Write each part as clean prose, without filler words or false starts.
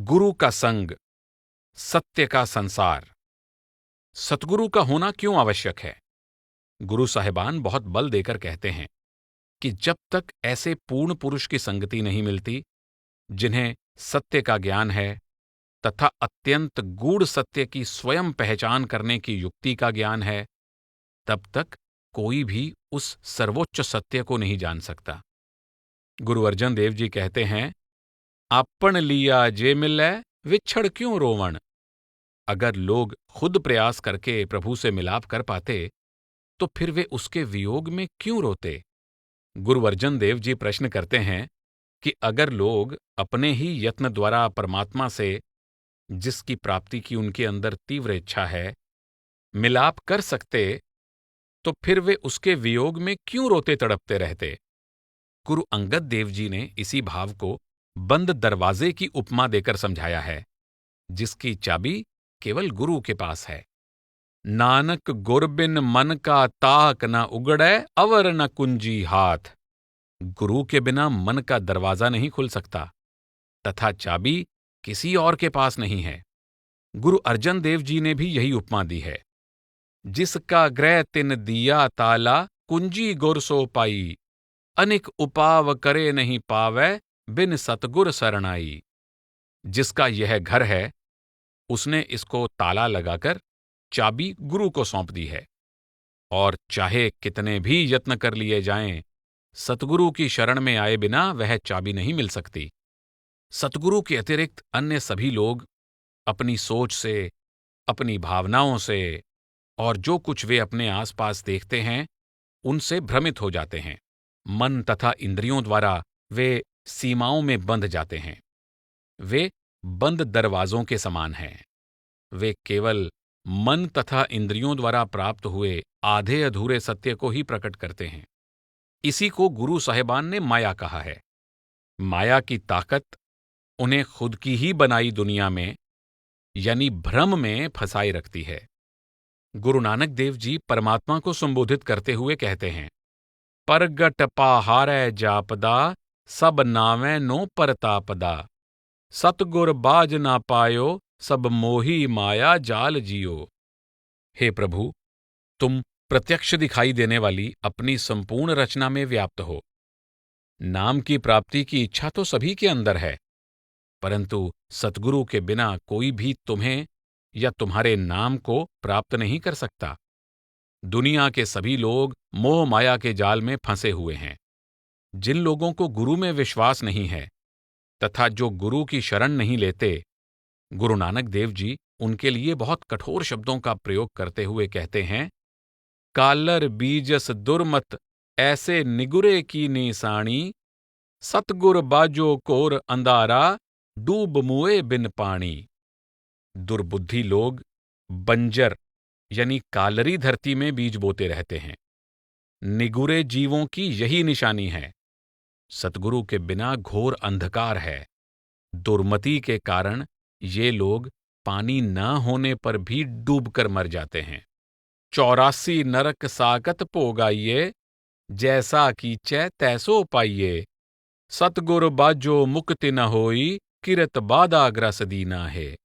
गुरु का संग, सत्य का संसार। सतगुरु का होना क्यों आवश्यक है? गुरु साहिबान बहुत बल देकर कहते हैं कि जब तक ऐसे पूर्ण पुरुष की संगति नहीं मिलती, जिन्हें सत्य का ज्ञान है तथा अत्यंत गूढ़ सत्य की स्वयं पहचान करने की युक्ति का ज्ञान है, तब तक कोई भी उस सर्वोच्च सत्य को नहीं जान सकता। गुरु अर्जन देव जी कहते हैं, आपन लिया जे मिलै, विछड़ क्यों रोवण। अगर लोग खुद प्रयास करके प्रभु से मिलाप कर पाते, तो फिर वे उसके वियोग में क्यों रोते? गुरु अर्जन देव जी प्रश्न करते हैं कि अगर लोग अपने ही यत्न द्वारा परमात्मा से, जिसकी प्राप्ति की उनके अंदर तीव्र इच्छा है, मिलाप कर सकते, तो फिर वे उसके वियोग में क्यों रोते तड़पते रहते? गुरु अंगद देव जी ने इसी भाव को बंद दरवाजे की उपमा देकर समझाया है, जिसकी चाबी केवल गुरु के पास है। नानक गुर बिन मन का ताक न उगड़ै, अवर न कुंजी हाथ। गुरु के बिना मन का दरवाजा नहीं खुल सकता, तथा चाबी किसी और के पास नहीं है। गुरु अर्जन देव जी ने भी यही उपमा दी है। जिसका ग्रह तिन दिया ताला, कुंजी गुर सो पाई। अनिक उपाव करे नहीं पावै, बिन सतगुर सरणाई। जिसका यह घर है, उसने इसको ताला लगाकर चाबी गुरु को सौंप दी है, और चाहे कितने भी यत्न कर लिए जाएं, सतगुरु की शरण में आए बिना वह चाबी नहीं मिल सकती। सतगुरु के अतिरिक्त अन्य सभी लोग अपनी सोच से, अपनी भावनाओं से और जो कुछ वे अपने आसपास देखते हैं, उनसे भ्रमित हो जाते हैं। मन तथा इंद्रियों द्वारा वे सीमाओं में बंध जाते हैं। वे बंद दरवाजों के समान हैं। वे केवल मन तथा इंद्रियों द्वारा प्राप्त हुए आधे अधूरे सत्य को ही प्रकट करते हैं। इसी को गुरु साहिबान ने माया कहा है। माया की ताकत उन्हें खुद की ही बनाई दुनिया में, यानी भ्रम में फंसाए रखती है। गुरु नानक देव जी परमात्मा को संबोधित करते हुए कहते हैं, परगट पाहारै जापदा, सब नावै नो परतापदा। सतगुर बाज ना पायो, सब मोही माया जाल जियो। हे प्रभु, तुम प्रत्यक्ष दिखाई देने वाली अपनी संपूर्ण रचना में व्याप्त हो। नाम की प्राप्ति की इच्छा तो सभी के अंदर है, परंतु सतगुरु के बिना कोई भी तुम्हें या तुम्हारे नाम को प्राप्त नहीं कर सकता। दुनिया के सभी लोग मोह माया के जाल में फंसे हुए हैं। जिन लोगों को गुरु में विश्वास नहीं है तथा जो गुरु की शरण नहीं लेते, गुरु नानक देव जी उनके लिए बहुत कठोर शब्दों का प्रयोग करते हुए कहते हैं, कालर बीजस दुर्मत, ऐसे निगुरे की निशानी। सतगुर बाजो कोर अंधारा, डूब मुए बिन पानी। दुर्बुद्धि लोग बंजर यानी कालरी धरती में बीज बोते रहते हैं। निगुरे जीवों की यही निशानी है। सतगुरु के बिना घोर अंधकार है। दुर्मति के कारण ये लोग पानी न होने पर भी डूबकर मर जाते हैं। 84 नरक साकत पोगाइये, जैसा कीचै तैसो पाइये। सतगुर बाजो मुक्ति न होई, किरत बाधा ग्रस दीना है।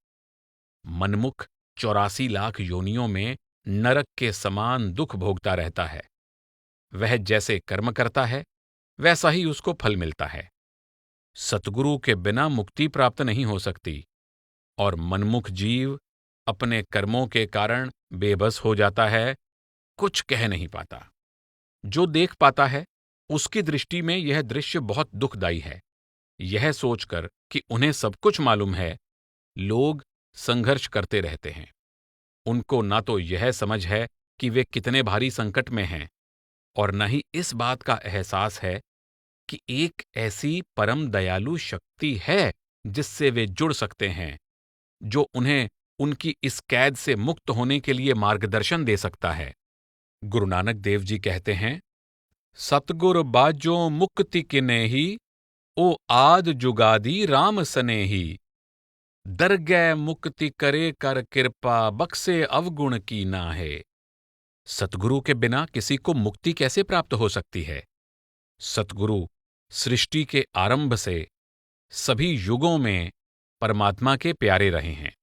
मनमुख 84 लाख योनियों में नरक के समान दुख भोगता रहता है। वह जैसे कर्म करता है, वैसा ही उसको फल मिलता है। सतगुरु के बिना मुक्ति प्राप्त नहीं हो सकती, और मनमुख जीव अपने कर्मों के कारण बेबस हो जाता है, कुछ कह नहीं पाता। जो देख पाता है, उसकी दृष्टि में यह दृश्य बहुत दुखदायी है। यह सोचकर कि उन्हें सब कुछ मालूम है, लोग संघर्ष करते रहते हैं। उनको ना तो यह समझ है कि वे कितने भारी संकट में हैं, और न ही इस बात का एहसास है कि एक ऐसी परम दयालु शक्ति है जिससे वे जुड़ सकते हैं, जो उन्हें उनकी इस कैद से मुक्त होने के लिए मार्गदर्शन दे सकता है। गुरु नानक देव जी कहते हैं, सतगुर बाजो मुक्ति किनेही, ओ आद जुगादी राम सनेही। दरगह मुक्ति करे कर कृपा, बक्से अवगुण की नाहे। सतगुरु के बिना किसी को मुक्ति कैसे प्राप्त हो सकती है? सतगुरु सृष्टि के आरंभ से सभी युगों में परमात्मा के प्यारे रहे हैं।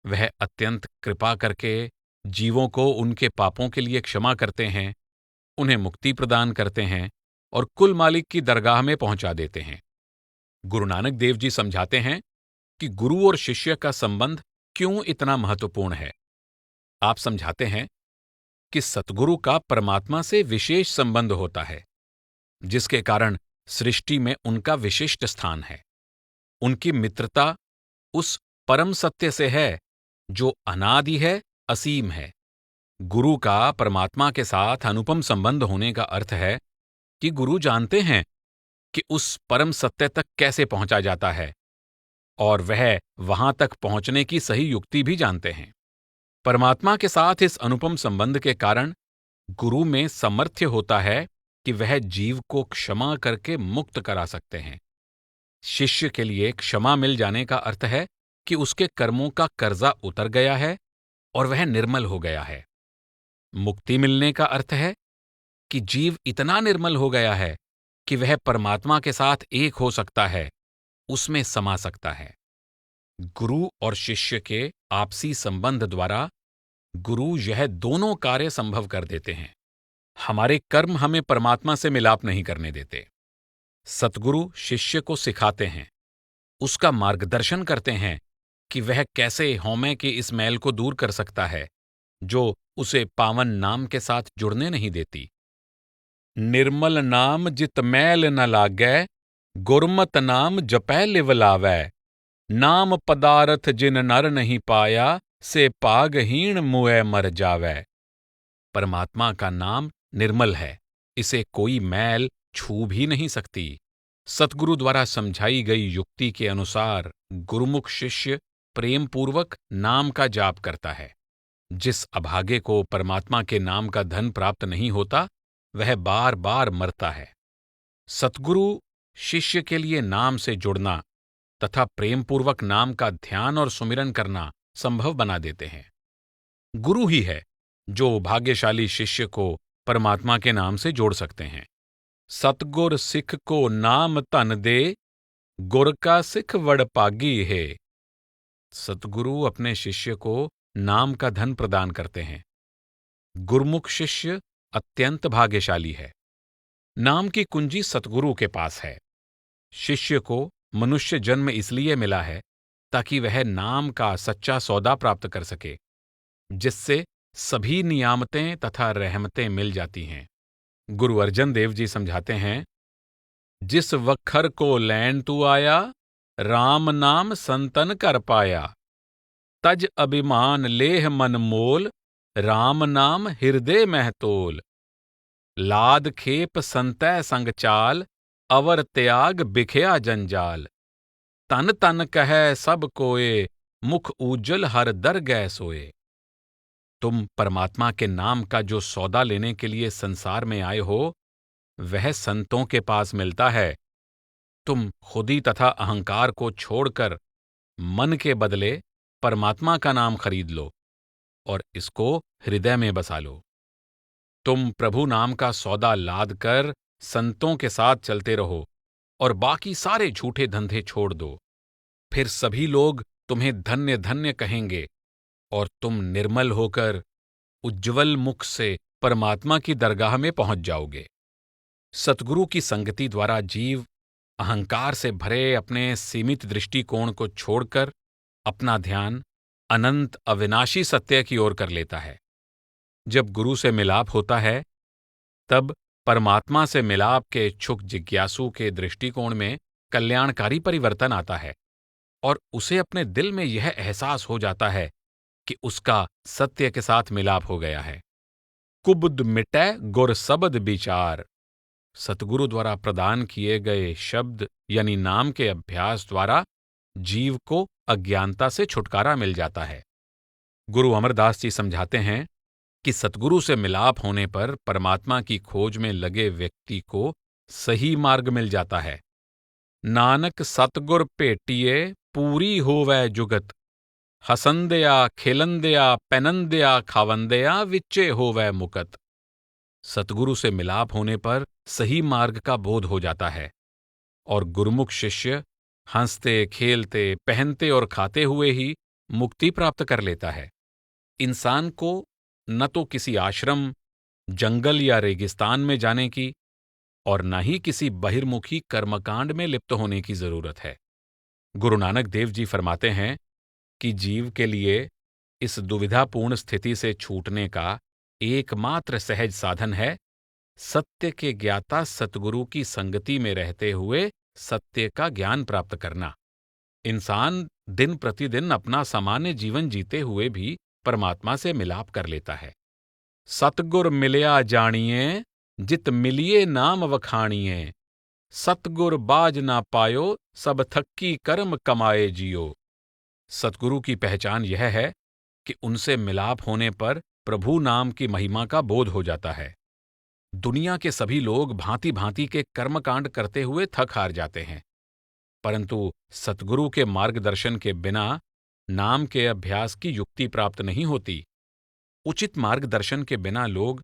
वह अत्यंत कृपा करके जीवों को उनके पापों के लिए क्षमा करते हैं, उन्हें मुक्ति प्रदान करते हैं और कुल मालिक की दरगाह में पहुंचा देते हैं। गुरु नानक देव जी समझाते हैं कि गुरु और शिष्य का संबंध क्यों इतना महत्वपूर्ण है। आप समझाते हैं कि सतगुरु का परमात्मा से विशेष संबंध होता है, जिसके कारण सृष्टि में उनका विशिष्ट स्थान है। उनकी मित्रता उस परम सत्य से है जो अनादि है, असीम है। गुरु का परमात्मा के साथ अनुपम संबंध होने का अर्थ है कि गुरु जानते हैं कि उस परम सत्य तक कैसे पहुंचा जाता है और वह वहां तक पहुंचने की सही युक्ति भी जानते हैं। परमात्मा के साथ इस अनुपम संबंध के कारण गुरु में सामर्थ्य होता है कि वह जीव को क्षमा करके मुक्त करा सकते हैं। शिष्य के लिए क्षमा मिल जाने का अर्थ है कि उसके कर्मों का कर्जा उतर गया है और वह निर्मल हो गया है। मुक्ति मिलने का अर्थ है कि जीव इतना निर्मल हो गया है कि वह परमात्मा के साथ एक हो सकता है, उसमें समा सकता है। गुरु और शिष्य के आपसी संबंध द्वारा गुरु यह दोनों कार्य संभव कर देते हैं। हमारे कर्म हमें परमात्मा से मिलाप नहीं करने देते। सतगुरु शिष्य को सिखाते हैं, उसका मार्गदर्शन करते हैं कि वह कैसे हौमे के इस मैल को दूर कर सकता है जो उसे पावन नाम के साथ जुड़ने नहीं देती। निर्मल नाम जित मैल न लागै, गुरमत नाम जपै लिव लावै। नाम पदारथ जिन नर नहीं पाया, से पागहीण मुए मर जावै। परमात्मा का नाम निर्मल है, इसे कोई मैल छू भी नहीं सकती। सतगुरु द्वारा समझाई गई युक्ति के अनुसार गुरुमुख शिष्य प्रेमपूर्वक नाम का जाप करता है। जिस अभागे को परमात्मा के नाम का धन प्राप्त नहीं होता, वह बार बार मरता है। सतगुरु शिष्य के लिए नाम से जुड़ना तथा प्रेमपूर्वक नाम का ध्यान और सुमिरन करना संभव बना देते हैं। गुरु ही है जो भाग्यशाली शिष्य को परमात्मा के नाम से जोड़ सकते हैं। सतगुर सिख को नाम धन दे, गुर का सिख वडभागी है। सतगुरु अपने शिष्य को नाम का धन प्रदान करते हैं। गुरमुख शिष्य अत्यंत भाग्यशाली है। नाम की कुंजी सतगुरु के पास है। शिष्य को मनुष्य जन्म इसलिए मिला है ताकि वह नाम का सच्चा सौदा प्राप्त कर सके, जिससे सभी नियामतें तथा रहमतें मिल जाती हैं। गुरु अर्जन देव जी समझाते हैं, जिस वखर को लैन तू आया, राम नाम संतन कर पाया। तज अभिमान लेह मन मोल, राम नाम हृदय महतोल। लाद खेप संतै संग चाल, अवर त्याग बिख्या जंजाल। तन तन कह सब कोए, मुख उज्जल हर दर गै सोए। तुम परमात्मा के नाम का जो सौदा लेने के लिए संसार में आए हो, वह संतों के पास मिलता है। तुम खुदी तथा अहंकार को छोड़कर मन के बदले परमात्मा का नाम खरीद लो और इसको हृदय में बसा लो। तुम प्रभु नाम का सौदा लाद कर संतों के साथ चलते रहो और बाकी सारे झूठे धंधे छोड़ दो। फिर सभी लोग तुम्हें धन्य धन्य कहेंगे और तुम निर्मल होकर उज्ज्वल मुख से परमात्मा की दरगाह में पहुंच जाओगे। सतगुरु की संगति द्वारा जीव अहंकार से भरे अपने सीमित दृष्टिकोण को छोड़कर अपना ध्यान अनंत अविनाशी सत्य की ओर कर लेता है। जब गुरु से मिलाप होता है, तब परमात्मा से मिलाप के इच्छुक जिज्ञासु के दृष्टिकोण में कल्याणकारी परिवर्तन आता है और उसे अपने दिल में यह एहसास हो जाता है कि उसका सत्य के साथ मिलाप हो गया है। कुबुद मिटै गुर सबद विचार। सतगुरु द्वारा प्रदान किए गए शब्द यानी नाम के अभ्यास द्वारा जीव को अज्ञानता से छुटकारा मिल जाता है। गुरु अमरदास जी समझाते हैं कि सतगुरु से मिलाप होने पर परमात्मा की खोज में लगे व्यक्ति को सही मार्ग मिल जाता है। नानक सतगुर भेटिए पूरी होवै जुगत। हसंदया खिलंदया पैनंदया खावंदया विच्चे होवै मुकत। सतगुरु से मिलाप होने पर सही मार्ग का बोध हो जाता है और गुरुमुख शिष्य हंसते खेलते, पहनते और खाते हुए ही मुक्ति प्राप्त कर लेता है। इंसान को न तो किसी आश्रम, जंगल या रेगिस्तान में जाने की और न ही किसी बहिर्मुखी कर्मकांड में लिप्त होने की जरूरत है। गुरु नानक देव जी फरमाते हैं कि जीव के लिए इस दुविधापूर्ण स्थिति से छूटने का एकमात्र सहज साधन है सत्य के ज्ञाता सतगुरु की संगति में रहते हुए सत्य का ज्ञान प्राप्त करना। इंसान दिन प्रतिदिन अपना सामान्य जीवन जीते हुए भी परमात्मा से मिलाप कर लेता है। सतगुर मिलिया जानिए, जित मिलिए नाम वखाणिए। सतगुर बाज ना पायो, सब थक्की कर्म कमाए जियो। सतगुरु की पहचान यह है कि उनसे मिलाप होने पर प्रभु नाम की महिमा का बोध हो जाता है। दुनिया के सभी लोग भांति भांति के कर्मकांड करते हुए थक हार जाते हैं, परंतु सतगुरु के मार्गदर्शन के बिना नाम के अभ्यास की युक्ति प्राप्त नहीं होती। उचित मार्गदर्शन के बिना लोग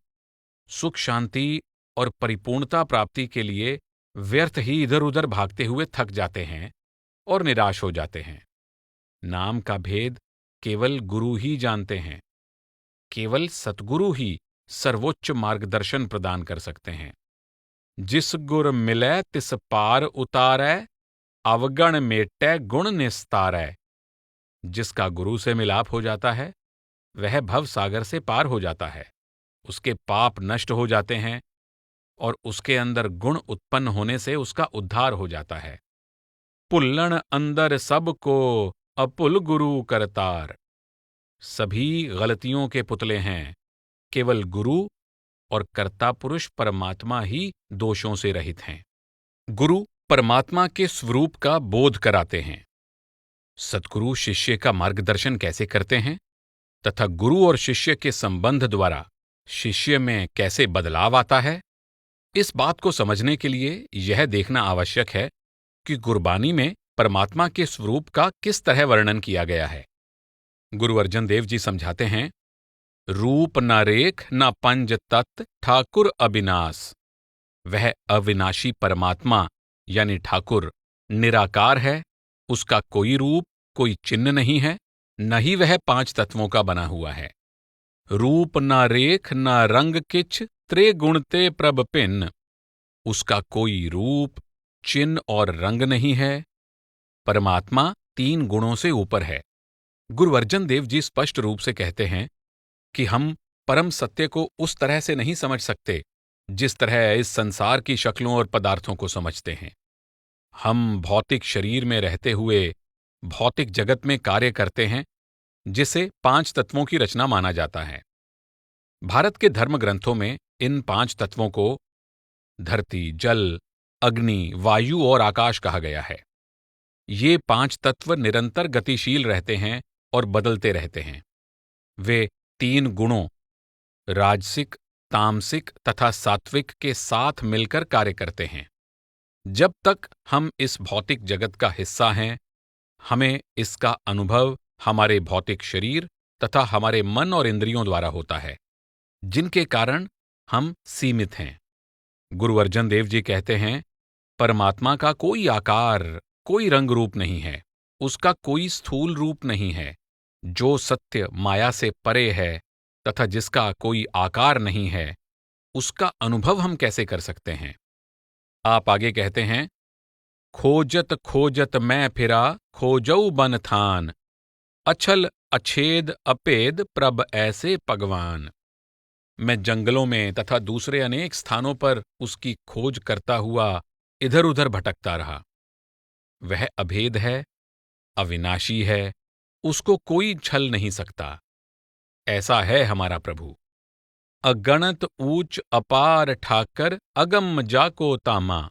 सुख शांति और परिपूर्णता प्राप्ति के लिए व्यर्थ ही इधर उधर भागते हुए थक जाते हैं और निराश हो जाते हैं। नाम का भेद केवल गुरु ही जानते हैं। केवल सतगुरु ही सर्वोच्च मार्गदर्शन प्रदान कर सकते हैं। जिस गुर मिलै तिस पार उतारै, अवगण मेटै गुण निस्तारै। जिसका गुरु से मिलाप हो जाता है वह भव सागर से पार हो जाता है, उसके पाप नष्ट हो जाते हैं और उसके अंदर गुण उत्पन्न होने से उसका उद्धार हो जाता है। पुल्लन अंदर सबको, अपुल गुरु करतार। सभी गलतियों के पुतले हैं, केवल गुरु और कर्ता पुरुष परमात्मा ही दोषों से रहित हैं। गुरु परमात्मा के स्वरूप का बोध कराते हैं। सद्गुरु शिष्य का मार्गदर्शन कैसे करते हैं तथा गुरु और शिष्य के संबंध द्वारा शिष्य में कैसे बदलाव आता है, इस बात को समझने के लिए यह देखना आवश्यक है कि गुरबानी में परमात्मा के स्वरूप का किस तरह वर्णन किया गया है। गुरु अर्जन देव जी समझाते हैं, रूप न रेख न पंज तत् ठाकुर अविनाश। वह अविनाशी परमात्मा यानी ठाकुर निराकार है, उसका कोई रूप कोई चिन्ह नहीं है, न ही वह 5 तत्वों का बना हुआ है। रूप न रेख न रंग किछ, त्रिगुणते प्रभ भिन्न। उसका कोई रूप चिन्ह और रंग नहीं है। परमात्मा 3 गुणों से ऊपर है। गुरु अर्जन देव जी स्पष्ट रूप से कहते हैं कि हम परम सत्य को उस तरह से नहीं समझ सकते जिस तरह इस संसार की शक्लों और पदार्थों को समझते हैं। हम भौतिक शरीर में रहते हुए भौतिक जगत में कार्य करते हैं, जिसे 5 तत्वों की रचना माना जाता है। भारत के धर्म ग्रंथों में इन 5 तत्वों को धरती, जल, अग्नि, वायु और आकाश कहा गया है। ये 5 तत्व निरंतर गतिशील रहते हैं और बदलते रहते हैं। वे 3 गुणों राजसिक, तामसिक तथा सात्विक के साथ मिलकर कार्य करते हैं। जब तक हम इस भौतिक जगत का हिस्सा हैं, हमें इसका अनुभव हमारे भौतिक शरीर तथा हमारे मन और इंद्रियों द्वारा होता है, जिनके कारण हम सीमित हैं। गुरु अर्जन देव जी कहते हैं, परमात्मा का कोई आकार, कोई रंग रूप नहीं है, उसका कोई स्थूल रूप नहीं है। जो सत्य माया से परे है तथा जिसका कोई आकार नहीं है, उसका अनुभव हम कैसे कर सकते हैं। आप आगे कहते हैं, खोजत खोजत मैं फिरा, खोजऊ बन थान। अछल अछेद अपेद प्रभ ऐसे भगवान। मैं जंगलों में तथा दूसरे अनेक स्थानों पर उसकी खोज करता हुआ इधर उधर भटकता रहा। वह अभेद है, अविनाशी है, उसको कोई छल नहीं सकता। ऐसा है हमारा प्रभु। अगणत ऊंच अपार ठाकर, अगम जाको तामा।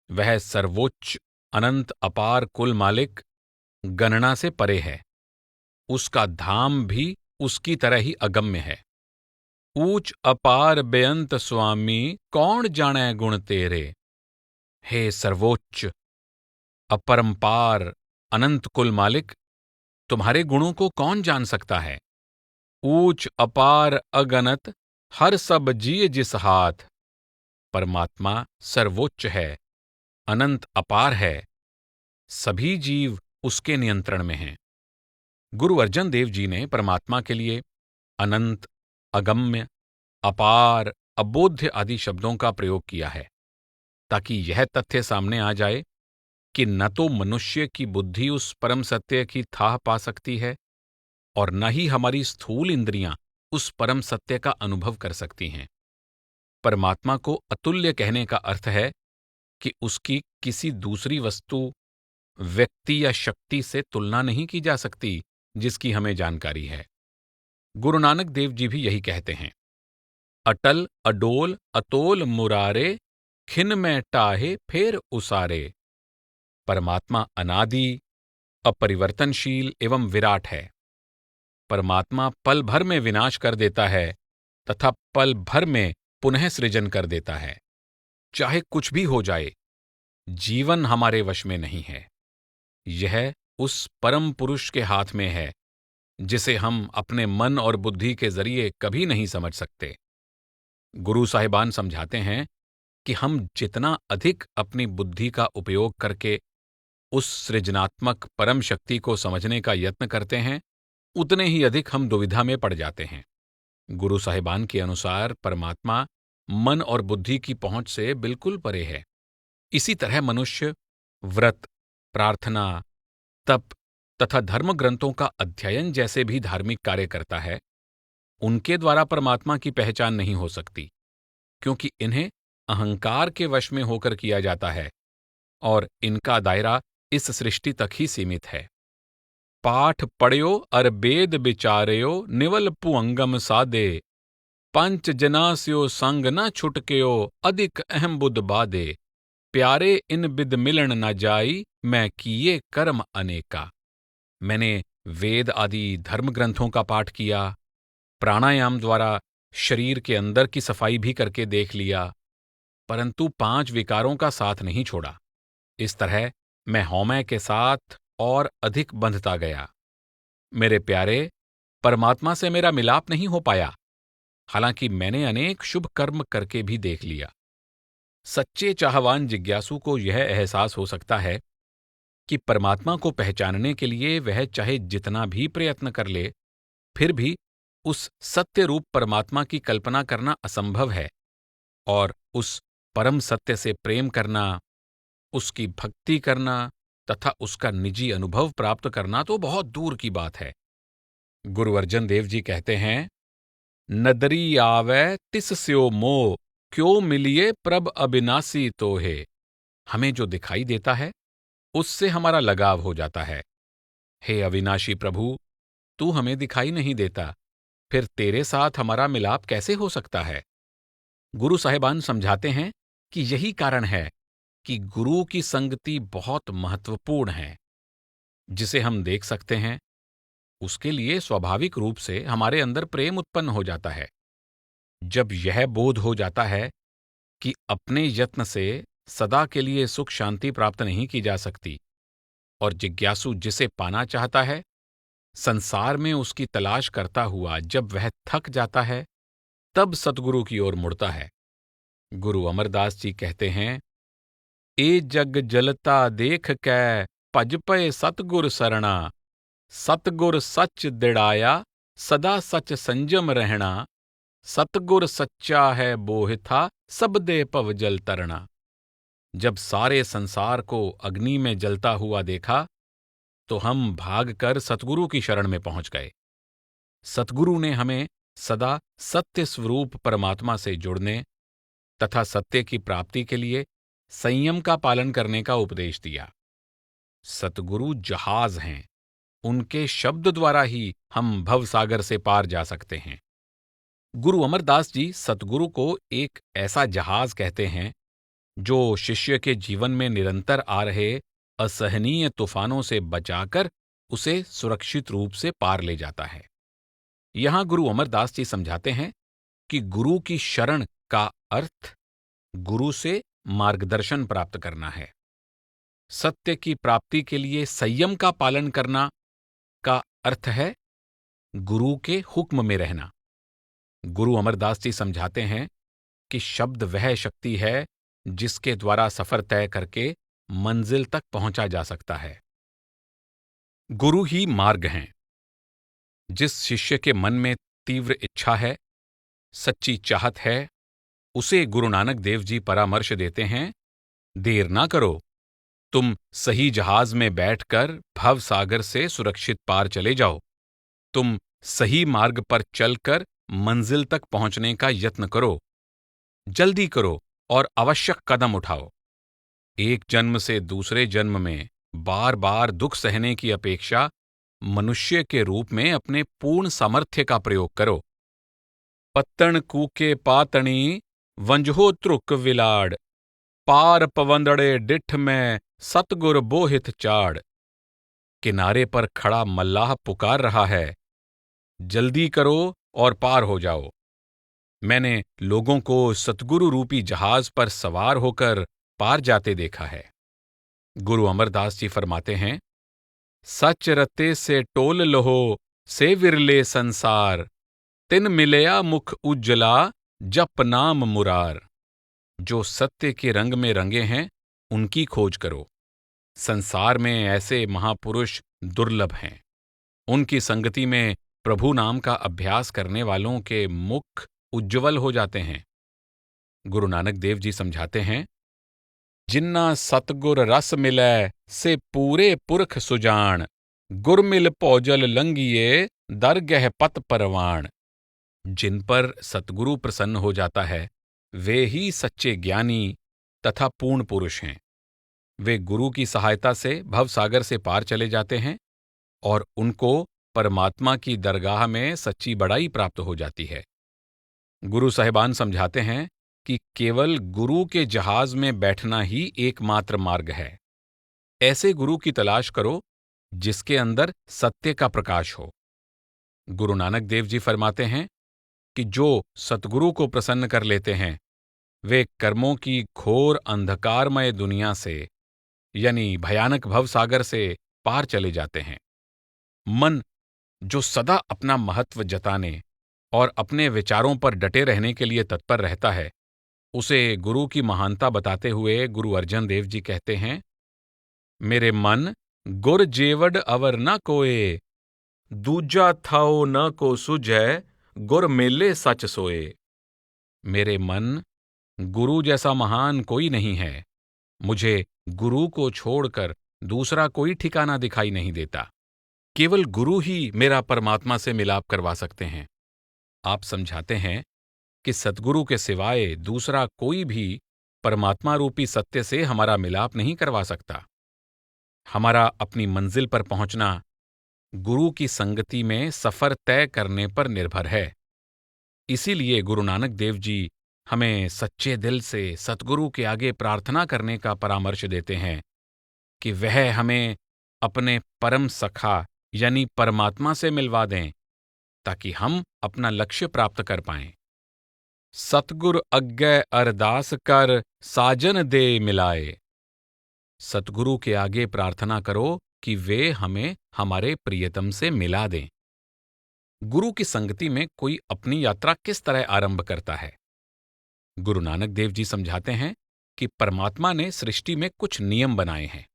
वह सर्वोच्च अनंत अपार कुल मालिक गणना से परे है। उसका धाम भी उसकी तरह ही अगम्य है। ऊंच अपार बेअंत स्वामी, कौन जाने गुण तेरे। हे सर्वोच्च अपरंपार अनंत कुल मालिक, तुम्हारे गुणों को कौन जान सकता है। ऊंच अपार अगनत, हर सब जिय जिस हाथ। परमात्मा सर्वोच्च है, अनंत अपार है, सभी जीव उसके नियंत्रण में हैं। गुरु अर्जन देव जी ने परमात्मा के लिए अनंत, अगम्य, अपार, अबोध्य आदि शब्दों का प्रयोग किया है, ताकि यह तथ्य सामने आ जाए कि न तो मनुष्य की बुद्धि उस परम सत्य की थाह पा सकती है और न ही हमारी स्थूल इंद्रियां उस परम सत्य का अनुभव कर सकती हैं। परमात्मा को अतुल्य कहने का अर्थ है कि उसकी किसी दूसरी वस्तु, व्यक्ति या शक्ति से तुलना नहीं की जा सकती, जिसकी हमें जानकारी है। गुरु नानक देव जी भी यही कहते हैं, अटल अडोल अतोल मुरारे, खिन में टाहे फेर उसारे। परमात्मा अनादि, अपरिवर्तनशील एवं विराट है। परमात्मा पल भर में विनाश कर देता है तथा पल भर में पुनः सृजन कर देता है। चाहे कुछ भी हो जाए, जीवन हमारे वश में नहीं है। यह उस परम पुरुष के हाथ में है, जिसे हम अपने मन और बुद्धि के जरिए कभी नहीं समझ सकते। गुरु साहिबान समझाते हैं कि हम जितना अधिक अपनी बुद्धि का उपयोग करके उस सृजनात्मक परम शक्ति को समझने का यत्न करते हैं, उतने ही अधिक हम दुविधा में पड़ जाते हैं। गुरु साहिबान के अनुसार परमात्मा मन और बुद्धि की पहुंच से बिल्कुल परे है। इसी तरह मनुष्य व्रत, प्रार्थना, तप तथा धर्म ग्रंथों का अध्ययन जैसे भी धार्मिक कार्य करता है, उनके द्वारा परमात्मा की पहचान नहीं हो सकती, क्योंकि इन्हें अहंकार के वश में होकर किया जाता है और इनका दायरा इस सृष्टि तक ही सीमित है। पाठ पढ़यो अर वेद विचारयो, निवल पुअंगम सादे, पंच जनास्यो संग न छुटक्यो, अधिक अहम बुध बादे, प्यारे इन बिद मिलन न जाई, मैं किए कर्म अनेका। मैंने वेद आदि धर्म ग्रंथों का पाठ किया, प्राणायाम द्वारा शरीर के अंदर की सफाई भी करके देख लिया, परंतु 5 विकारों का साथ नहीं छोड़ा। इस तरह मैं हौमै के साथ और अधिक बंधता गया। मेरे प्यारे, परमात्मा से मेरा मिलाप नहीं हो पाया, हालांकि मैंने अनेक शुभ कर्म करके भी देख लिया। सच्चे चाहवान जिज्ञासु को यह एहसास हो सकता है कि परमात्मा को पहचानने के लिए वह चाहे जितना भी प्रयत्न कर ले, फिर भी उस सत्य रूप परमात्मा की कल्पना करना असंभव है, और उस परम सत्य से प्रेम करना, उसकी भक्ति करना तथा उसका निजी अनुभव प्राप्त करना तो बहुत दूर की बात है। गुरु अर्जन देव जी कहते हैं, नदरी आवै तिस स्यो मोह, क्यों मिलिए प्रभ अविनाशी तोहे। हमें जो दिखाई देता है उससे हमारा लगाव हो जाता है। हे अविनाशी प्रभु, तू हमें दिखाई नहीं देता, फिर तेरे साथ हमारा मिलाप कैसे हो सकता है। गुरु साहिबान समझाते हैं कि यही कारण है कि गुरु की संगति बहुत महत्वपूर्ण है। जिसे हम देख सकते हैं, उसके लिए स्वाभाविक रूप से हमारे अंदर प्रेम उत्पन्न हो जाता है। जब यह बोध हो जाता है कि अपने यत्न से सदा के लिए सुख शांति प्राप्त नहीं की जा सकती, और जिज्ञासु जिसे पाना चाहता है, संसार में उसकी तलाश करता हुआ जब वह थक जाता है, तब सतगुरु की ओर मुड़ता है। गुरु अमरदास जी कहते हैं, ए जग जलता देख कै, भज पए सतगुर सरणा, सतगुर सच दिड़ाया, सदा सच संजम रहना, सतगुर सच्चा है बोहि था, सब दे पव जल तरना। जब सारे संसार को अग्नि में जलता हुआ देखा, तो हम भागकर सतगुरु की शरण में पहुंच गए। सतगुरु ने हमें सदा सत्य स्वरूप परमात्मा से जुड़ने तथा सत्य की प्राप्ति के लिए संयम का पालन करने का उपदेश दिया। सतगुरु जहाज हैं, उनके शब्द द्वारा ही हम भवसागर से पार जा सकते हैं। गुरु अमरदास जी सतगुरु को एक ऐसा जहाज कहते हैं जो शिष्य के जीवन में निरंतर आ रहे असहनीय तूफानों से बचाकर उसे सुरक्षित रूप से पार ले जाता है। यहां गुरु अमरदास जी समझाते हैं कि गुरु की शरण का अर्थ गुरु से मार्गदर्शन प्राप्त करना है। सत्य की प्राप्ति के लिए संयम का पालन करना का अर्थ है गुरु के हुक्म में रहना। गुरु अमरदास जी समझाते हैं कि शब्द वह शक्ति है जिसके द्वारा सफर तय करके मंजिल तक पहुंचा जा सकता है। गुरु ही मार्ग हैं। जिस शिष्य के मन में तीव्र इच्छा है, सच्ची चाहत है, उसे गुरु नानक देव जी परामर्श देते हैं, देर ना करो, तुम सही जहाज में बैठकर भव सागर से सुरक्षित पार चले जाओ। तुम सही मार्ग पर चलकर मंजिल तक पहुंचने का यत्न करो। जल्दी करो और आवश्यक कदम उठाओ। एक जन्म से दूसरे जन्म में बार बार दुख सहने की अपेक्षा मनुष्य के रूप में अपने पूर्ण सामर्थ्य का प्रयोग करो। पत्तण कूके पातणी वंजहो त्रुक विलाड़, पार पवंदड़े डिठ में सतगुर बोहित चाड़। किनारे पर खड़ा मल्लाह पुकार रहा है, जल्दी करो और पार हो जाओ। मैंने लोगों को सतगुरु रूपी जहाज पर सवार होकर पार जाते देखा है। गुरु अमरदास जी फरमाते हैं, सच रते से टोल लहो से विरले संसार, तिन मिलया मुख उज्जला जप नाम मुरार। जो सत्य के रंग में रंगे हैं, उनकी खोज करो। संसार में ऐसे महापुरुष दुर्लभ हैं। उनकी संगति में प्रभु नाम का अभ्यास करने वालों के मुख उज्ज्वल हो जाते हैं। गुरु नानक देव जी समझाते हैं, जिन्ना सतगुर रस मिलै से पूरे पुरख सुजान, गुर मिल पौजल लंगिए दरगह पत परवान। जिन पर सतगुरु प्रसन्न हो जाता है, वे ही सच्चे ज्ञानी तथा पूर्ण पुरुष हैं। वे गुरु की सहायता से भवसागर से पार चले जाते हैं और उनको परमात्मा की दरगाह में सच्ची बड़ाई प्राप्त हो जाती है। गुरु साहिबान समझाते हैं कि केवल गुरु के जहाज में बैठना ही एकमात्र मार्ग है। ऐसे गुरु की तलाश करो जिसके अंदर सत्य का प्रकाश हो। गुरु नानक देव जी फरमाते हैं कि जो सतगुरु को प्रसन्न कर लेते हैं, वे कर्मों की घोर अंधकारमय दुनिया से यानी भयानक भवसागर से पार चले जाते हैं। मन जो सदा अपना महत्व जताने और अपने विचारों पर डटे रहने के लिए तत्पर रहता है, उसे गुरु की महानता बताते हुए गुरु अर्जन देव जी कहते हैं, मेरे मन गुर जेवड अवर न कोए, दूजा थाओ न को सुझै, गुर मेले सच सोए। मेरे मन, गुरु जैसा महान कोई नहीं है। मुझे गुरु को छोड़कर दूसरा कोई ठिकाना दिखाई नहीं देता। केवल गुरु ही मेरा परमात्मा से मिलाप करवा सकते हैं। आप समझाते हैं कि सतगुरु के सिवाय दूसरा कोई भी परमात्मा रूपी सत्य से हमारा मिलाप नहीं करवा सकता। हमारा अपनी मंजिल पर पहुंचना गुरु की संगति में सफर तय करने पर निर्भर है। इसीलिए गुरु नानक देव जी हमें सच्चे दिल से सतगुरु के आगे प्रार्थना करने का परामर्श देते हैं कि वह हमें अपने परम सखा यानी परमात्मा से मिलवा दें, ताकि हम अपना लक्ष्य प्राप्त कर पाएं। सतगुर अग्गै अरदास कर साजन दे मिलाए। सतगुरु के आगे प्रार्थना करो कि वे हमें हमारे प्रियतम से मिला दें। गुरु की संगति में कोई अपनी यात्रा किस तरह आरंभ करता है? गुरु नानक देव जी समझाते हैं कि परमात्मा ने सृष्टि में कुछ नियम बनाए हैं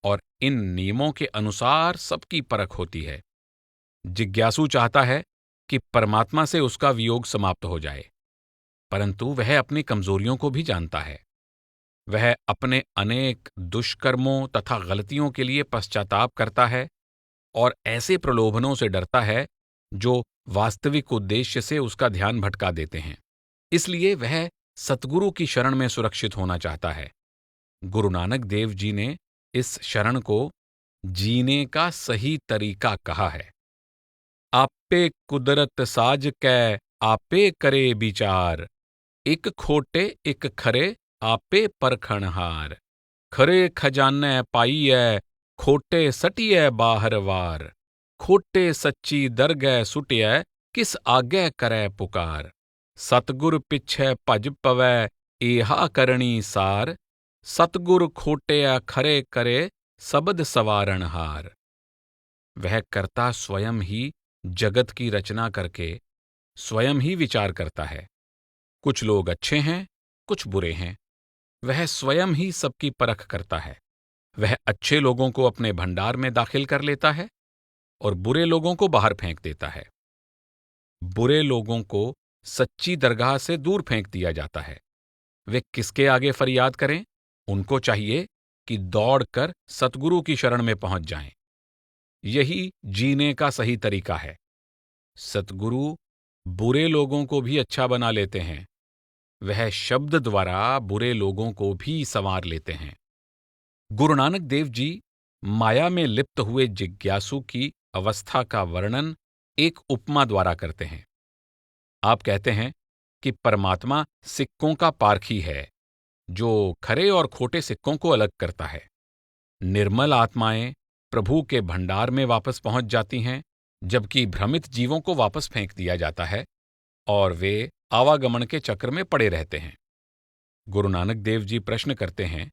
और इन नियमों के अनुसार सबकी परख होती है। जिज्ञासु चाहता है कि परमात्मा से उसका वियोग समाप्त हो जाए, परंतु वह अपनी कमजोरियों को भी जानता है। वह अपने अनेक दुष्कर्मों तथा गलतियों के लिए पश्चाताप करता है और ऐसे प्रलोभनों से डरता है जो वास्तविक उद्देश्य से उसका ध्यान भटका देते हैं। इसलिए वह सतगुरु की शरण में सुरक्षित होना चाहता है। गुरु नानक देव जी ने इस शरण को जीने का सही तरीका कहा है। आपे कुदरत साज कै आपे करे विचार, एक खोटे एक खरे आपे परखणहार। खरे खजाने पाइयै खोटे सटियै बाहर वार, खोटे सच्ची दरगह सुटियै किस आगे करे पुकार। सतगुर पिछै भज पवै एहा करणी सार, सतगुर खोटिया खरे करे सबद सवारणहार। वह कर्ता स्वयं ही जगत की रचना करके स्वयं ही विचार करता है। कुछ लोग अच्छे हैं, कुछ बुरे हैं। वह स्वयं ही सबकी परख करता है। वह अच्छे लोगों को अपने भंडार में दाखिल कर लेता है और बुरे लोगों को बाहर फेंक देता है। बुरे लोगों को सच्ची दरगाह से दूर फेंक दिया जाता है। वे किसके आगे फरियाद करें? उनको चाहिए कि दौड़कर सतगुरु की शरण में पहुंच जाएं। यही जीने का सही तरीका है। सतगुरु बुरे लोगों को भी अच्छा बना लेते हैं। वह शब्द द्वारा बुरे लोगों को भी संवार लेते हैं। गुरु नानक देव जी माया में लिप्त हुए जिज्ञासु की अवस्था का वर्णन एक उपमा द्वारा करते हैं। आप कहते हैं कि परमात्मा सिक्कों का पारखी है, जो खरे और खोटे सिक्कों को अलग करता है। निर्मल आत्माएं प्रभु के भंडार में वापस पहुंच जाती हैं, जबकि भ्रमित जीवों को वापस फेंक दिया जाता है और वे आवागमन के चक्र में पड़े रहते हैं। गुरु नानक देव जी प्रश्न करते हैं,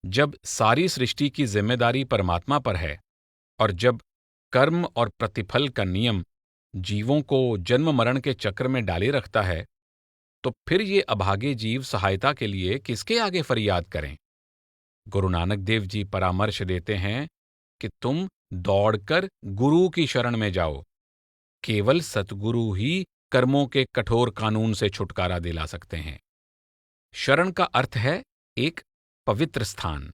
जब सारी सृष्टि की जिम्मेदारी परमात्मा पर है और जब कर्म और प्रतिफल का नियम जीवों को जन्म मरण के चक्र में डाले रखता है, तो फिर ये अभागे जीव सहायता के लिए किसके आगे फरियाद करें? गुरु नानक देव जी परामर्श देते हैं कि तुम दौड़कर गुरु की शरण में जाओ। केवल सतगुरु ही कर्मों के कठोर कानून से छुटकारा दिला सकते हैं। शरण का अर्थ है एक पवित्र स्थान,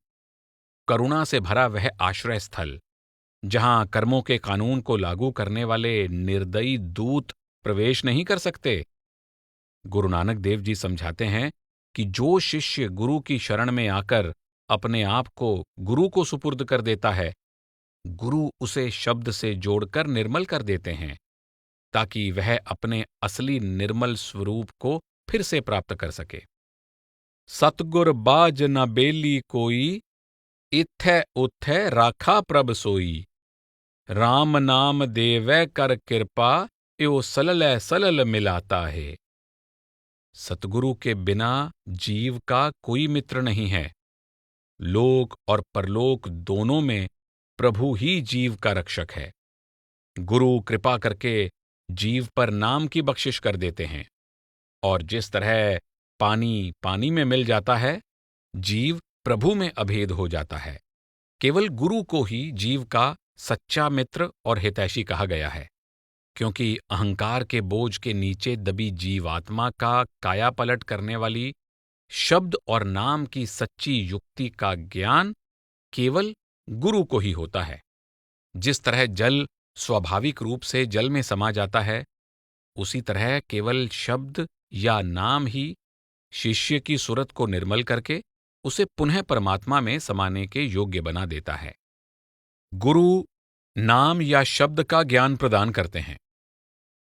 करुणा से भरा वह आश्रय स्थल, जहां कर्मों के कानून को लागू करने वाले निर्दयी दूत प्रवेश नहीं कर सकते। गुरु नानक देव जी समझाते हैं कि जो शिष्य गुरु की शरण में आकर अपने आप को गुरु को सुपुर्द कर देता है, गुरु उसे शब्द से जोड़कर निर्मल कर देते हैं, ताकि वह अपने असली निर्मल स्वरूप को फिर से प्राप्त कर सके। सतगुर बाज न बेली कोई, इत्थै उथै राखा प्रभ सोई। राम नाम देवै कर कृपा, यो सललै सलल मिलाता है। सतगुरु के बिना जीव का कोई मित्र नहीं है। लोक और परलोक दोनों में प्रभु ही जीव का रक्षक है। गुरु कृपा करके जीव पर नाम की बख्शिश कर देते हैं, और जिस तरह पानी पानी में मिल जाता है, जीव प्रभु में अभेद हो जाता है। केवल गुरु को ही जीव का सच्चा मित्र और हितैषी कहा गया है, क्योंकि अहंकार के बोझ के नीचे दबी जीवात्मा का कायापलट करने वाली शब्द और नाम की सच्ची युक्ति का ज्ञान केवल गुरु को ही होता है। जिस तरह जल स्वाभाविक रूप से जल में समा जाता है, उसी तरह केवल शब्द या नाम ही शिष्य की सूरत को निर्मल करके उसे पुनः परमात्मा में समाने के योग्य बना देता है। गुरु नाम या शब्द का ज्ञान प्रदान करते हैं।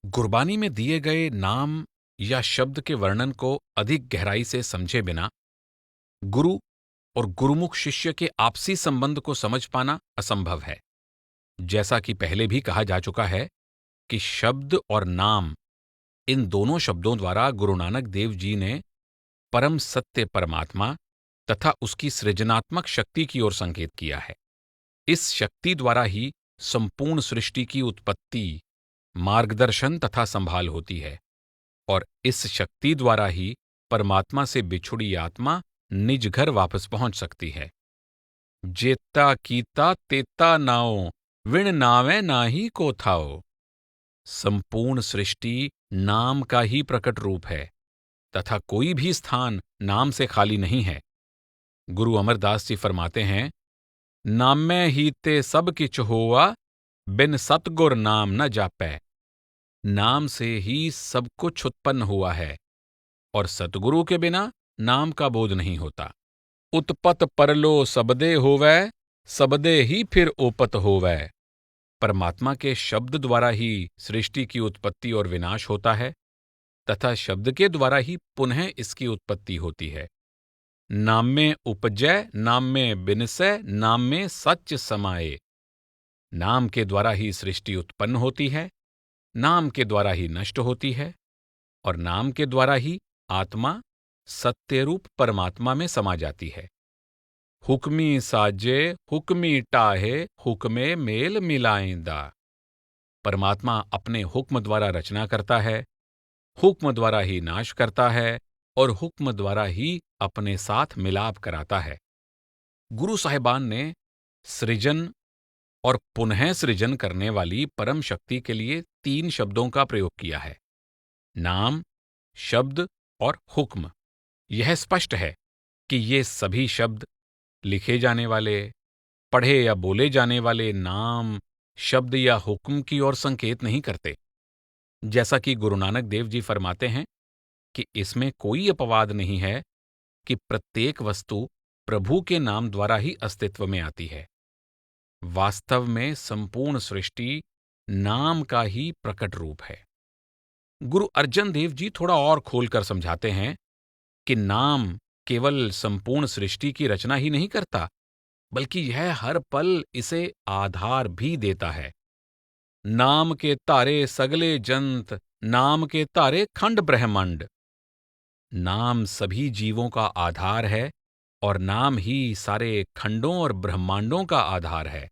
गुरबानी में दिए गए नाम या शब्द के वर्णन को अधिक गहराई से समझे बिना गुरु और गुरुमुख शिष्य के आपसी संबंध को समझ पाना असंभव है। जैसा कि पहले भी कहा जा चुका है कि शब्द और नाम, इन दोनों शब्दों द्वारा गुरु नानक देव जी ने परम सत्य परमात्मा तथा उसकी सृजनात्मक शक्ति की ओर संकेत किया है। इस शक्ति द्वारा ही संपूर्ण सृष्टि की उत्पत्ति, मार्गदर्शन तथा संभाल होती है, और इस शक्ति द्वारा ही परमात्मा से बिछुड़ी आत्मा निज घर वापस पहुंच सकती है। जेता कीता तेता नाओ, विण नावे नाही को थाओ। संपूर्ण सृष्टि नाम का ही प्रकट रूप है, तथा कोई भी स्थान नाम से खाली नहीं है। गुरु अमरदास जी फरमाते हैं, नामै ही ते सब किछ होआ, बिन सतगुर नाम न जापै। नाम से ही सब कुछ उत्पन्न हुआ है, और सतगुरु के बिना नाम का बोध नहीं होता। उत्पत परलो सबदे होवै, सबदे ही फिर ओपत होवै। परमात्मा के शब्द द्वारा ही सृष्टि की उत्पत्ति और विनाश होता है, तथा शब्द के द्वारा ही पुनः इसकी उत्पत्ति होती है। नाम में उपजै, नाम में बिनसै, नाम में सच समाये। नाम के द्वारा ही सृष्टि उत्पन्न होती है, नाम के द्वारा ही नष्ट होती है, और नाम के द्वारा ही आत्मा सत्यरूप परमात्मा में समा जाती है। हुक्मी साजे हुक्मी टाहे, हुक्मे मेल मिलाएंदा। परमात्मा अपने हुक्म द्वारा रचना करता है, हुक्म द्वारा ही नाश करता है, और हुक्म द्वारा ही अपने साथ मिलाप कराता है। गुरु साहिबान ने सृजन और पुनः सृजन करने वाली परम शक्ति के लिए 3 शब्दों का प्रयोग किया है: नाम, शब्द और हुक्म। यह स्पष्ट है कि ये सभी शब्द लिखे जाने वाले, पढ़े या बोले जाने वाले नाम, शब्द या हुक्म की ओर संकेत नहीं करते। जैसा कि गुरु नानक देव जी फरमाते हैं कि इसमें कोई अपवाद नहीं है कि प्रत्येक वस्तु प्रभु के नाम द्वारा ही अस्तित्व में आती है। वास्तव में संपूर्ण सृष्टि नाम का ही प्रकट रूप है। गुरु अर्जन देव जी थोड़ा और खोलकर समझाते हैं कि नाम केवल संपूर्ण सृष्टि की रचना ही नहीं करता, बल्कि यह हर पल इसे आधार भी देता है। नाम के तारे सगले जंत, नाम के तारे खंड ब्रह्मांड। नाम सभी जीवों का आधार है और नाम ही सारे खंडों और ब्रह्मांडों का आधार है।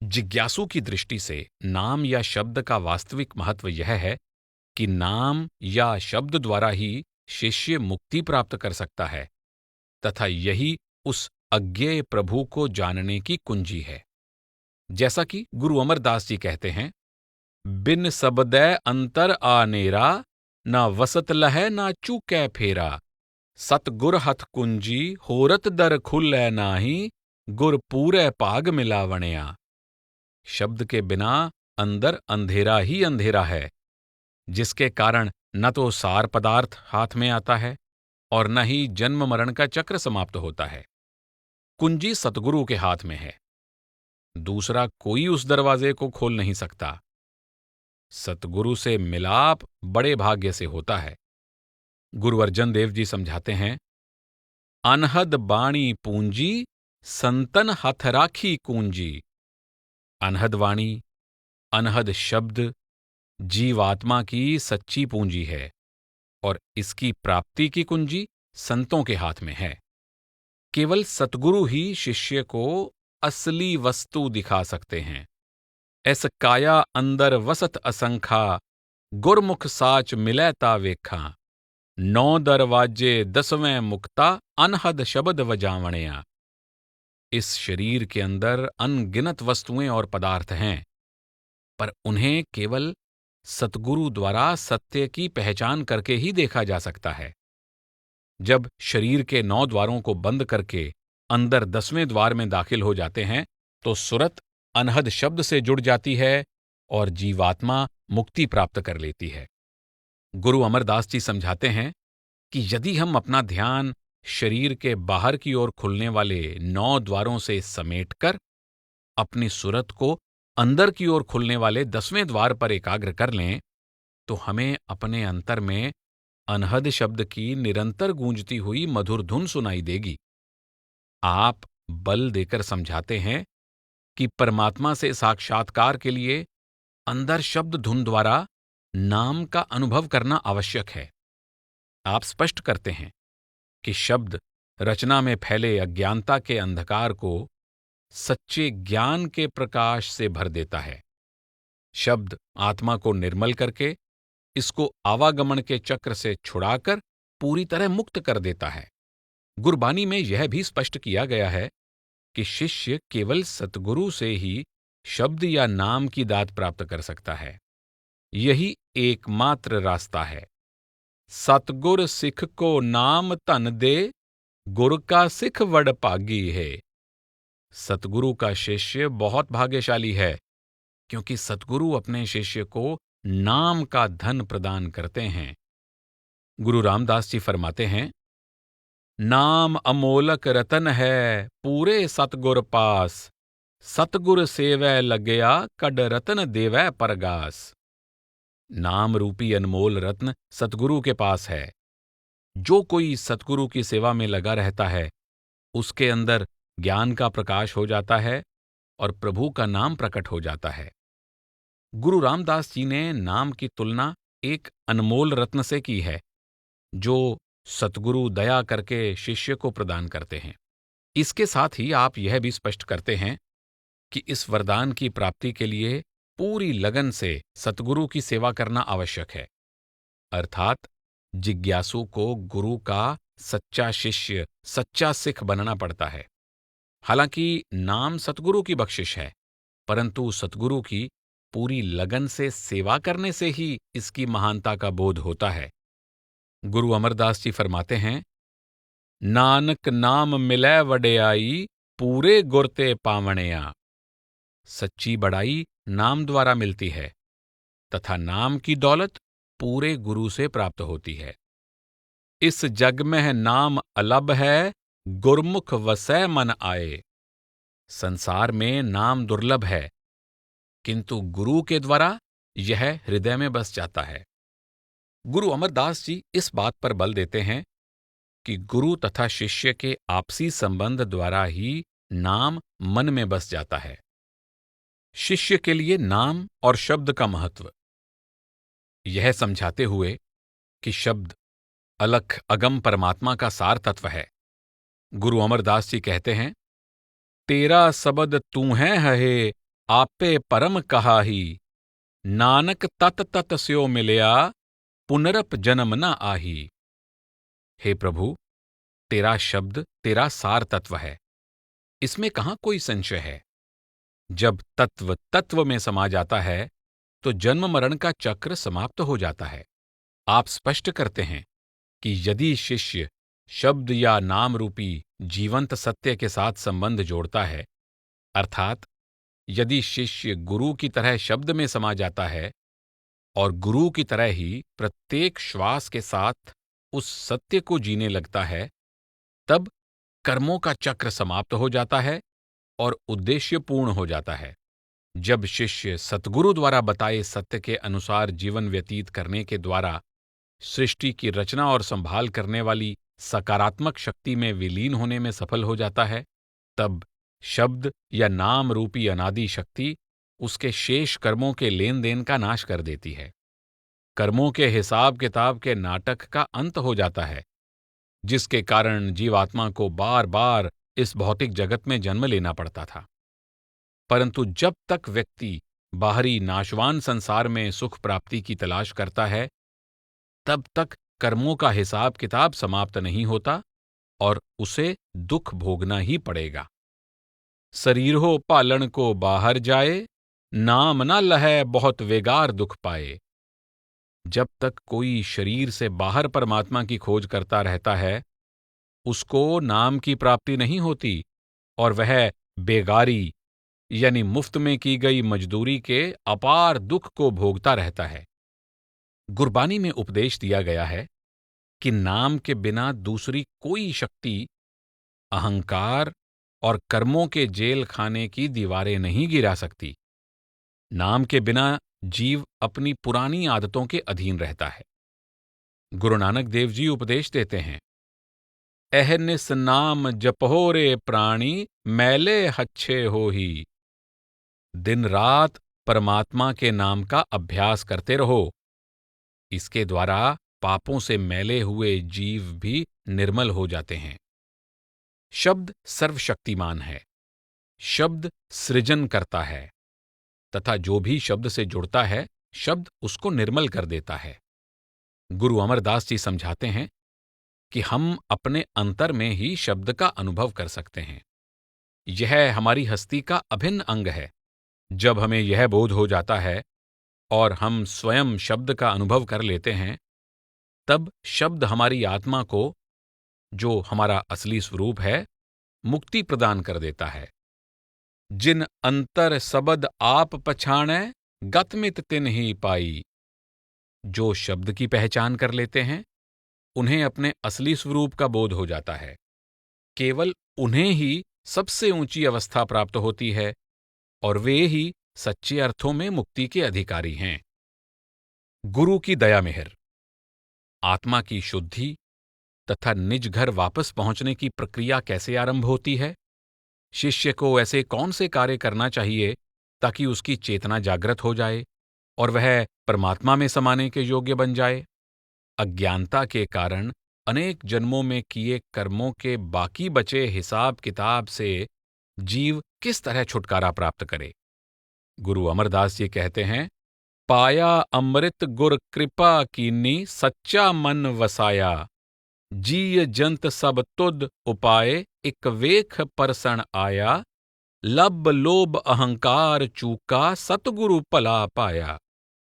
जिज्ञासु की दृष्टि से नाम या शब्द का वास्तविक महत्व यह है कि नाम या शब्द द्वारा ही शिष्य मुक्ति प्राप्त कर सकता है तथा यही उस अज्ञेय प्रभु को जानने की कुंजी है। जैसा कि गुरु अमरदास जी कहते हैं, बिन सबदै अंतर आनेरा, ना वसत लहै ना चूकै फेरा, सतगुर हथ कुंजी होरत दर खुलै नाही, गुर पूरे भाग मिलावणिया। शब्द के बिना अंदर अंधेरा ही अंधेरा है, जिसके कारण न तो सार पदार्थ हाथ में आता है और न ही जन्म मरण का चक्र समाप्त होता है। कुंजी सतगुरु के हाथ में है, दूसरा कोई उस दरवाजे को खोल नहीं सकता। सतगुरु से मिलाप बड़े भाग्य से होता है। गुरु अर्जन देव जी समझाते हैं, अनहद बाणी पूंजी, संतन हथ राखी कूंजी। अनहद वाणी, अनहद शब्द जीवात्मा की सच्ची पूंजी है और इसकी प्राप्ति की कुंजी संतों के हाथ में है। केवल सतगुरु ही शिष्य को असली वस्तु दिखा सकते हैं। ऐस काया अंदर वसत असंखा, गुरमुख साच मिलैता वेखा, 9 दरवाजे 10वें मुक्ता, अनहद शब्द वजावणिया। इस शरीर के अंदर अनगिनत वस्तुएं और पदार्थ हैं, पर उन्हें केवल सतगुरु द्वारा सत्य की पहचान करके ही देखा जा सकता है। जब शरीर के 9 द्वारों को बंद करके अंदर 10वें द्वार में दाखिल हो जाते हैं तो सुरत अनहद शब्द से जुड़ जाती है और जीवात्मा मुक्ति प्राप्त कर लेती है। गुरु अमरदास जी समझाते हैं कि यदि हम अपना ध्यान शरीर के बाहर की ओर खुलने वाले 9 द्वारों से समेटकर अपनी सुरत को अंदर की ओर खुलने वाले 10वें द्वार पर एकाग्र कर लें तो हमें अपने अंतर में अनहद शब्द की निरंतर गूंजती हुई मधुर धुन सुनाई देगी। आप बल देकर समझाते हैं कि परमात्मा से साक्षात्कार के लिए अंदर शब्द धुन द्वारा नाम का अनुभव करना आवश्यक है। आप स्पष्ट करते हैं कि शब्द रचना में फैले अज्ञानता के अंधकार को सच्चे ज्ञान के प्रकाश से भर देता है। शब्द आत्मा को निर्मल करके इसको आवागमन के चक्र से छुड़ाकर पूरी तरह मुक्त कर देता है। गुरबानी में यह भी स्पष्ट किया गया है कि शिष्य केवल सतगुरु से ही शब्द या नाम की दात प्राप्त कर सकता है। यही एकमात्र रास्ता है। सतगुर सिख को नाम धन दे, गुर का सिख वड भागी है। सतगुरु का शिष्य बहुत भाग्यशाली है, क्योंकि सतगुरु अपने शिष्य को नाम का धन प्रदान करते हैं। गुरु रामदास जी फरमाते हैं, नाम अमोलक रतन है, पूरे सतगुर पास, सतगुर सेवै लगया, कड रतन देवै परगास। नाम रूपी अनमोल रत्न सतगुरु के पास है। जो कोई सतगुरु की सेवा में लगा रहता है, उसके अंदर ज्ञान का प्रकाश हो जाता है और प्रभु का नाम प्रकट हो जाता है। गुरु रामदास जी ने नाम की तुलना एक अनमोल रत्न से की है, जो सतगुरु दया करके शिष्य को प्रदान करते हैं। इसके साथ ही आप यह भी स्पष्ट करते हैं कि इस वरदान की प्राप्ति के लिए पूरी लगन से सतगुरु की सेवा करना आवश्यक है। अर्थात जिज्ञासु को गुरु का सच्चा शिष्य, सच्चा सिख बनना पड़ता है। हालांकि नाम सतगुरु की बख्शिश है, परंतु सतगुरु की पूरी लगन से सेवा करने से ही इसकी महानता का बोध होता है। गुरु अमरदास जी फरमाते हैं, नानक नाम मिलै वड्याई, पूरे गुर ते पावणिया। सच्ची बड़ाई नाम द्वारा मिलती है तथा नाम की दौलत पूरे गुरु से प्राप्त होती है। इस जग में नाम अलभ है, गुरमुख वसै मन आए। संसार में नाम दुर्लभ है, किंतु गुरु के द्वारा यह हृदय में बस जाता है। गुरु अमरदास जी इस बात पर बल देते हैं कि गुरु तथा शिष्य के आपसी संबंध द्वारा ही नाम मन में बस जाता है। शिष्य के लिए नाम और शब्द का महत्व यह समझाते हुए कि शब्द अलख अगम परमात्मा का सार तत्व है, गुरु अमरदास जी कहते हैं, तेरा सबद तू है हहे, आपे परम कहाही। नानक तत तत स्यो मिलया, पुनरप जन्म न आही। हे प्रभु, तेरा शब्द तेरा सार तत्व है, इसमें कहां कोई संशय है। जब तत्व तत्व में समा जाता है तो जन्म मरण का चक्र समाप्त हो जाता है। आप स्पष्ट करते हैं कि यदि शिष्य शब्द या नाम रूपी जीवंत सत्य के साथ संबंध जोड़ता है, अर्थात यदि शिष्य गुरु की तरह शब्द में समा जाता है और गुरु की तरह ही प्रत्येक श्वास के साथ उस सत्य को जीने लगता है, तब कर्मों का चक्र समाप्त हो जाता है और उद्देश्य पूर्ण हो जाता है। जब शिष्य सतगुरु द्वारा बताए सत्य के अनुसार जीवन व्यतीत करने के द्वारा सृष्टि की रचना और संभाल करने वाली सकारात्मक शक्ति में विलीन होने में सफल हो जाता है, तब शब्द या नाम रूपी अनादि शक्ति उसके शेष कर्मों के लेन देन का नाश कर देती है। कर्मों के हिसाब किताब के नाटक का अंत हो जाता है, जिसके कारण जीवात्मा को बार बार इस भौतिक जगत में जन्म लेना पड़ता था। परंतु जब तक व्यक्ति बाहरी नाशवान संसार में सुख प्राप्ति की तलाश करता है, तब तक कर्मों का हिसाब किताब समाप्त नहीं होता और उसे दुख भोगना ही पड़ेगा। शरीर हो पालन को बाहर जाए, नाम न लहै बहुत वेगार दुख पाए। जब तक कोई शरीर से बाहर परमात्मा की खोज करता रहता है, उसको नाम की प्राप्ति नहीं होती और वह बेगारी यानी मुफ्त में की गई मजदूरी के अपार दुख को भोगता रहता है। गुरबानी में उपदेश दिया गया है कि नाम के बिना दूसरी कोई शक्ति अहंकार और कर्मों के जेल खाने की दीवारें नहीं गिरा सकती। नाम के बिना जीव अपनी पुरानी आदतों के अधीन रहता है। गुरु नानक देव जी उपदेश देते हैं, अहनिस नाम जपहो रे प्राणी, मैले हच्छे हो ही। दिन रात परमात्मा के नाम का अभ्यास करते रहो। इसके द्वारा पापों से मैले हुए जीव भी निर्मल हो जाते हैं। शब्द सर्वशक्तिमान है, शब्द सृजन करता है तथा जो भी शब्द से जुड़ता है, शब्द उसको निर्मल कर देता है। गुरु अमरदास जी समझाते हैं कि हम अपने अंतर में ही शब्द का अनुभव कर सकते हैं। यह हमारी हस्ती का अभिन्न अंग है। जब हमें यह बोध हो जाता है और हम स्वयं शब्द का अनुभव कर लेते हैं, तब शब्द हमारी आत्मा को, जो हमारा असली स्वरूप है, मुक्ति प्रदान कर देता है। जिन अंतर सबद आप पछाणै, गतमित तिन ही पाई। जो शब्द की पहचान कर लेते हैं, उन्हें अपने असली स्वरूप का बोध हो जाता है। केवल उन्हें ही सबसे ऊंची अवस्था प्राप्त होती है और वे ही सच्चे अर्थों में मुक्ति के अधिकारी हैं। गुरु की दया मेहर। आत्मा की शुद्धि तथा निज घर वापस पहुंचने की प्रक्रिया कैसे आरंभ होती है? शिष्य को ऐसे कौन से कार्य करना चाहिए ताकि उसकी चेतना जागृत हो जाए और वह परमात्मा में समाने के योग्य बन जाए? अज्ञानता के कारण अनेक जन्मों में किए कर्मों के बाकी बचे हिसाब किताब से जीव किस तरह छुटकारा प्राप्त करे? गुरु अमरदास जी कहते हैं, पाया अमृत गुर कृपा कीनी, सच्चा मन वसाया। जीय जंत सब तुद उपाय, इक वेख परसण आया, लब लोभ अहंकार चूका, सतगुरु भला पाया।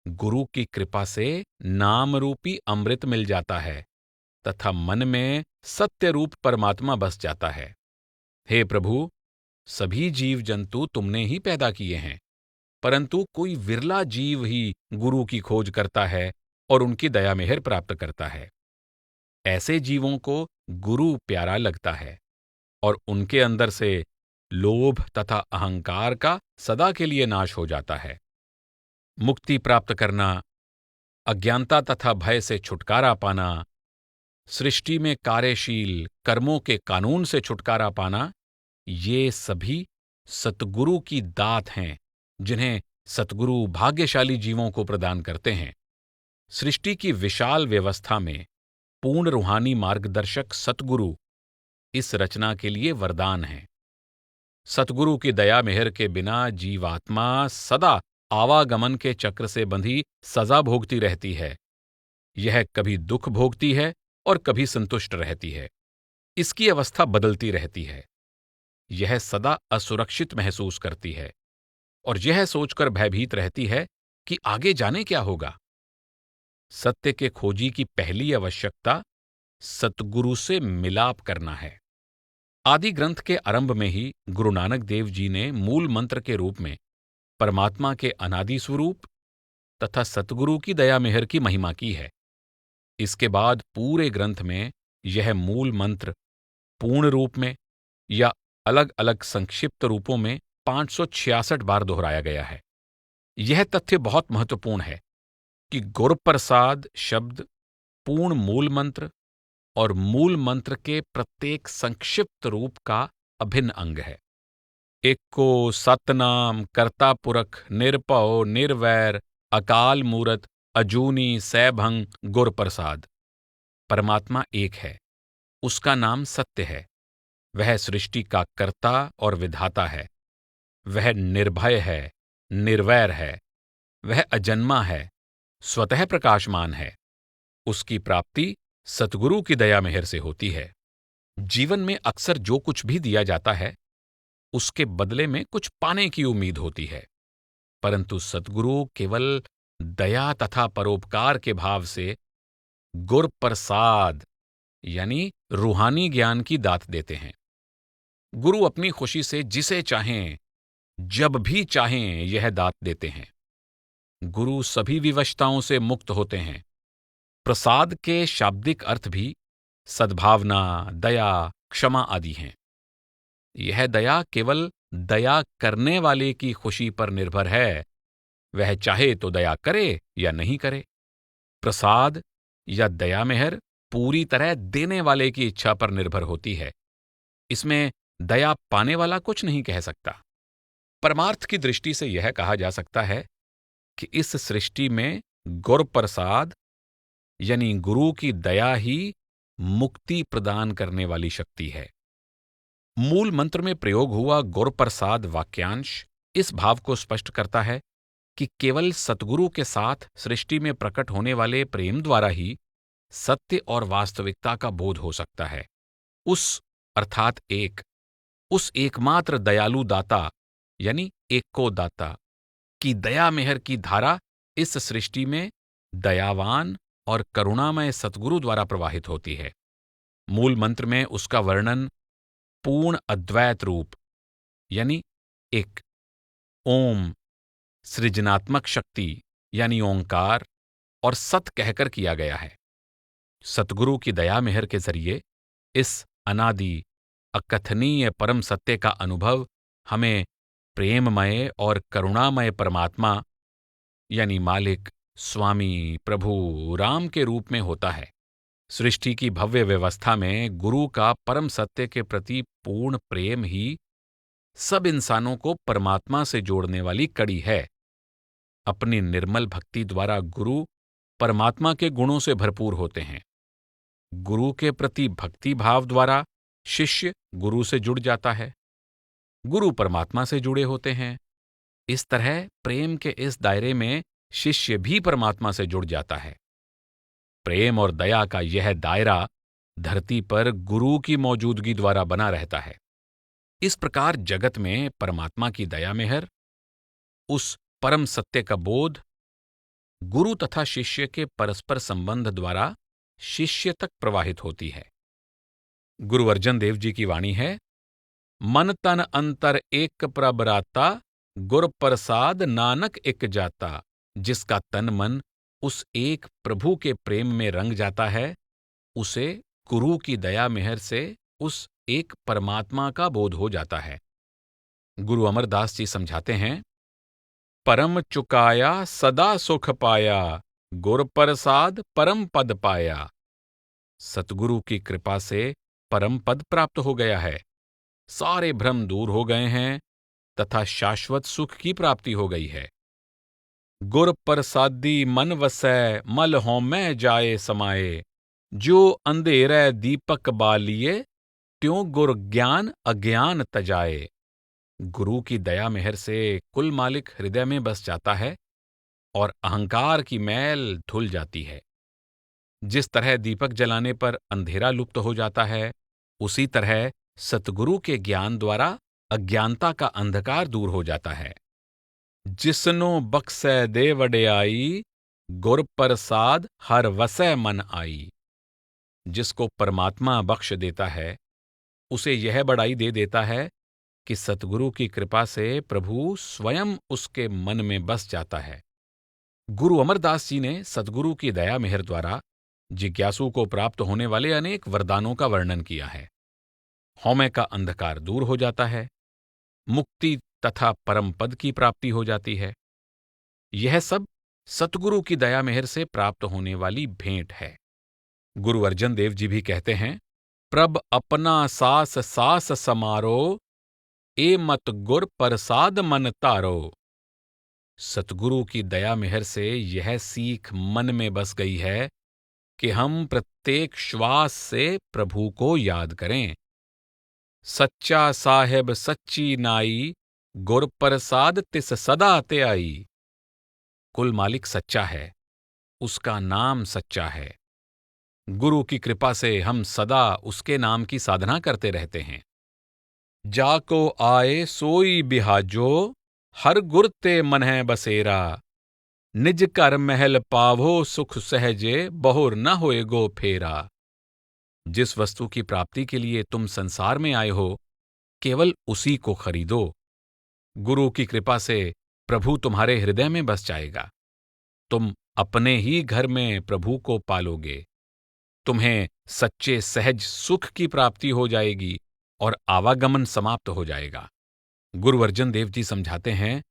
गुरु की कृपा से नाम रूपी अमृत मिल जाता है तथा मन में सत्य रूप परमात्मा बस जाता है। हे प्रभु, सभी जीव जंतु तुमने ही पैदा किए हैं, परंतु कोई विरला जीव ही गुरु की खोज करता है और उनकी दया मेहर प्राप्त करता है। ऐसे जीवों को गुरु प्यारा लगता है और उनके अंदर से लोभ तथा अहंकार का सदा के लिए नाश हो जाता है। मुक्ति प्राप्त करना, अज्ञानता तथा भय से छुटकारा पाना, सृष्टि में कार्यशील कर्मों के कानून से छुटकारा पाना, ये सभी सतगुरु की दात हैं, जिन्हें सतगुरु भाग्यशाली जीवों को प्रदान करते हैं। सृष्टि की विशाल व्यवस्था में पूर्ण रूहानी मार्गदर्शक सतगुरु इस रचना के लिए वरदान हैं। सतगुरु की दया मेहर के बिना जीवात्मा सदा आवागमन के चक्र से बंधी सजा भोगती रहती है। यह कभी दुख भोगती है और कभी संतुष्ट रहती है। इसकी अवस्था बदलती रहती है। यह सदा असुरक्षित महसूस करती है और यह सोचकर भयभीत रहती है कि आगे जाने क्या होगा। सत्य के खोजी की पहली आवश्यकता सतगुरु से मिलाप करना है। आदि ग्रंथ के आरंभ में ही गुरु नानक देव जी ने मूल मंत्र के रूप में परमात्मा के अनादि स्वरूप तथा सतगुरु की दया मेहर की महिमा की है। इसके बाद पूरे ग्रंथ में यह मूल मंत्र पूर्ण रूप में या अलग अलग संक्षिप्त रूपों में 566 बार दोहराया गया है। यह तथ्य बहुत महत्वपूर्ण है कि गुरुप्रसाद शब्द पूर्ण मूल मंत्र और मूल मंत्र के प्रत्येक संक्षिप्त रूप का अभिन्न अंग है। एको सतनाम कर्ता पुरख निरपौ निर्वैर अकाल मूरत अजूनी सैभंग गुरप्रसाद। परमात्मा एक है, उसका नाम सत्य है। वह सृष्टि का कर्ता और विधाता है। वह निर्भय है, निर्वैर है। वह अजन्मा है, स्वतः प्रकाशमान है। उसकी प्राप्ति सतगुरु की दया मेहर से होती है। जीवन में अक्सर जो कुछ भी दिया जाता है उसके बदले में कुछ पाने की उम्मीद होती है, परंतु सतगुरु केवल दया तथा परोपकार के भाव से गुरप्रसाद यानी रूहानी ज्ञान की दात देते हैं। गुरु अपनी खुशी से जिसे चाहें जब भी चाहें यह दात देते हैं। गुरु सभी विवशताओं से मुक्त होते हैं। प्रसाद के शाब्दिक अर्थ भी सद्भावना, दया, क्षमा आदि हैं। यह दया केवल दया करने वाले की खुशी पर निर्भर है। वह चाहे तो दया करे या नहीं करे। प्रसाद या दया मेहर पूरी तरह देने वाले की इच्छा पर निर्भर होती है। इसमें दया पाने वाला कुछ नहीं कह सकता। परमार्थ की दृष्टि से यह कहा जा सकता है कि इस सृष्टि में गुरप्रसाद यानी गुरु की दया ही मुक्ति प्रदान करने वाली शक्ति है। मूल मंत्र में प्रयोग हुआ गुरप्रसाद वाक्यांश इस भाव को स्पष्ट करता है कि केवल सतगुरु के साथ सृष्टि में प्रकट होने वाले प्रेम द्वारा ही सत्य और वास्तविकता का बोध हो सकता है। अर्थात उस एकमात्र दयालु दाता यानी एको दाता की दया मेहर की धारा इस सृष्टि में दयावान और करुणामय सतगुरु द्वारा प्रवाहित होती है। मूल मंत्र में उसका वर्णन पूर्ण अद्वैत रूप यानी एक, ओम, सृजनात्मक शक्ति यानी ओंकार और सत कहकर किया गया है। सतगुरु की दया मेहर के जरिए इस अनादि अकथनीय परम सत्य का अनुभव हमें प्रेममय और करुणामय परमात्मा यानी मालिक, स्वामी, प्रभु, राम के रूप में होता है। सृष्टि की भव्य व्यवस्था में गुरु का परम सत्य के प्रति पूर्ण प्रेम ही सब इंसानों को परमात्मा से जोड़ने वाली कड़ी है। अपनी निर्मल भक्ति द्वारा गुरु परमात्मा के गुणों से भरपूर होते हैं। गुरु के प्रति भक्ति भाव द्वारा शिष्य गुरु से जुड़ जाता है। गुरु परमात्मा से जुड़े होते हैं। इस तरह प्रेम के इस दायरे में शिष्य भी परमात्मा से जुड़ जाता है। प्रेम और दया का यह दायरा धरती पर गुरु की मौजूदगी द्वारा बना रहता है। इस प्रकार जगत में परमात्मा की दया मेहर, उस परम सत्य का बोध, गुरु तथा शिष्य के परस्पर संबंध द्वारा शिष्य तक प्रवाहित होती है। गुरु अर्जन देव जी की वाणी है, मन तन अंतर एक प्रबराता, गुर प्रसाद नानक एक जाता। जिसका तन मन उस एक प्रभु के प्रेम में रंग जाता है, उसे गुरु की दया मेहर से उस एक परमात्मा का बोध हो जाता है। गुरु अमरदास जी समझाते हैं, परम चुकाया सदा सुख पाया, गुर प्रसाद परम पद पाया। सतगुरु की कृपा से परम पद प्राप्त हो गया है, सारे भ्रम दूर हो गए हैं तथा शाश्वत सुख की प्राप्ति हो गई है। गुर प्रसादी मन वसै, मल होमै जाए समाए। जो अंधेरै दीपक बालिए, त्यों गुर ज्ञान अज्ञान तजाए। गुरु की दया मेहर से कुल मालिक हृदय में बस जाता है और अहंकार की मैल धुल जाती है। जिस तरह दीपक जलाने पर अंधेरा लुप्त हो जाता है, उसी तरह सतगुरु के ज्ञान द्वारा अज्ञानता का अंधकार दूर हो जाता है। जिसनो बक्सै दे वड्याई, गुर प्रसाद हर वसै मन आई। जिसको परमात्मा बख्श देता है, उसे यह बड़ाई दे देता है कि सतगुरु की कृपा से प्रभु स्वयं उसके मन में बस जाता है। गुरु अमरदास जी ने सतगुरु की दया मेहर द्वारा जिज्ञासु को प्राप्त होने वाले अनेक वरदानों का वर्णन किया है। हौमे का अंधकार दूर हो जाता है, मुक्ति तथा परम पद की प्राप्ति हो जाती है। यह सब सतगुरु की दया मेहर से प्राप्त होने वाली भेंट है। गुरु अर्जन देव जी भी कहते हैं, प्रभ अपना सास सास समारो, ए मत गुर प्रसाद मन तारो। सतगुरु की दया मेहर से यह सीख मन में बस गई है कि हम प्रत्येक श्वास से प्रभु को याद करें। सच्चा साहेब सच्ची नाई, गुर प्रसाद तिस सदा ते आई। कुल मालिक सच्चा है, उसका नाम सच्चा है। गुरु की कृपा से हम सदा उसके नाम की साधना करते रहते हैं। जाको आए सोई बिहाजो, हर गुर ते मनह बसेरा। निज कर महल पावो सुख सहजे, बहुर न होए गो फेरा। जिस वस्तु की प्राप्ति के लिए तुम संसार में आए हो, केवल उसी को खरीदो। गुरु की कृपा से प्रभु तुम्हारे हृदय में बस जाएगा। तुम अपने ही घर में प्रभु को पालोगे। तुम्हें सच्चे सहज सुख की प्राप्ति हो जाएगी और आवागमन समाप्त हो जाएगा। गुरु अर्जन देव जी समझाते हैं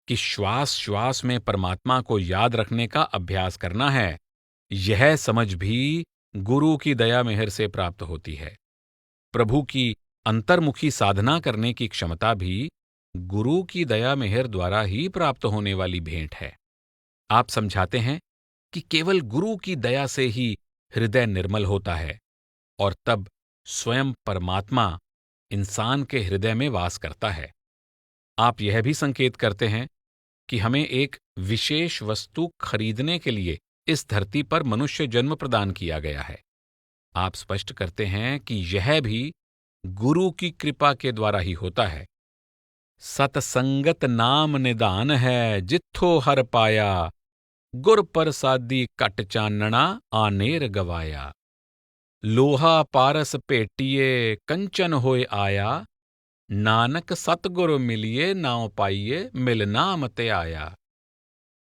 कि श्वास श्वास में परमात्मा को याद रखने का अभ्यास करना है। यह समझ भी गुरु की दया मेहर से प्राप्त होती है। प्रभु की अंतर्मुखी साधना करने की क्षमता भी गुरु की दया मेहर द्वारा ही प्राप्त होने वाली भेंट है। आप समझाते हैं कि केवल गुरु की दया से ही हृदय निर्मल होता है और तब स्वयं परमात्मा इंसान के हृदय में वास करता है। आप यह भी संकेत करते हैं कि हमें एक विशेष वस्तु खरीदने के लिए इस धरती पर मनुष्य जन्म प्रदान किया गया है। आप स्पष्ट करते हैं कि यह भी गुरु की कृपा के द्वारा ही होता है। सतसंगत नाम निदान है, जिथो हर पाया। गुर प्रसादी कट चानना, आनेर गवाया। लोहा पारस पेटिए, कंचन होए आया। नानक सतगुरु मिलिए, नाव पाइए, मिल नाम ते आया।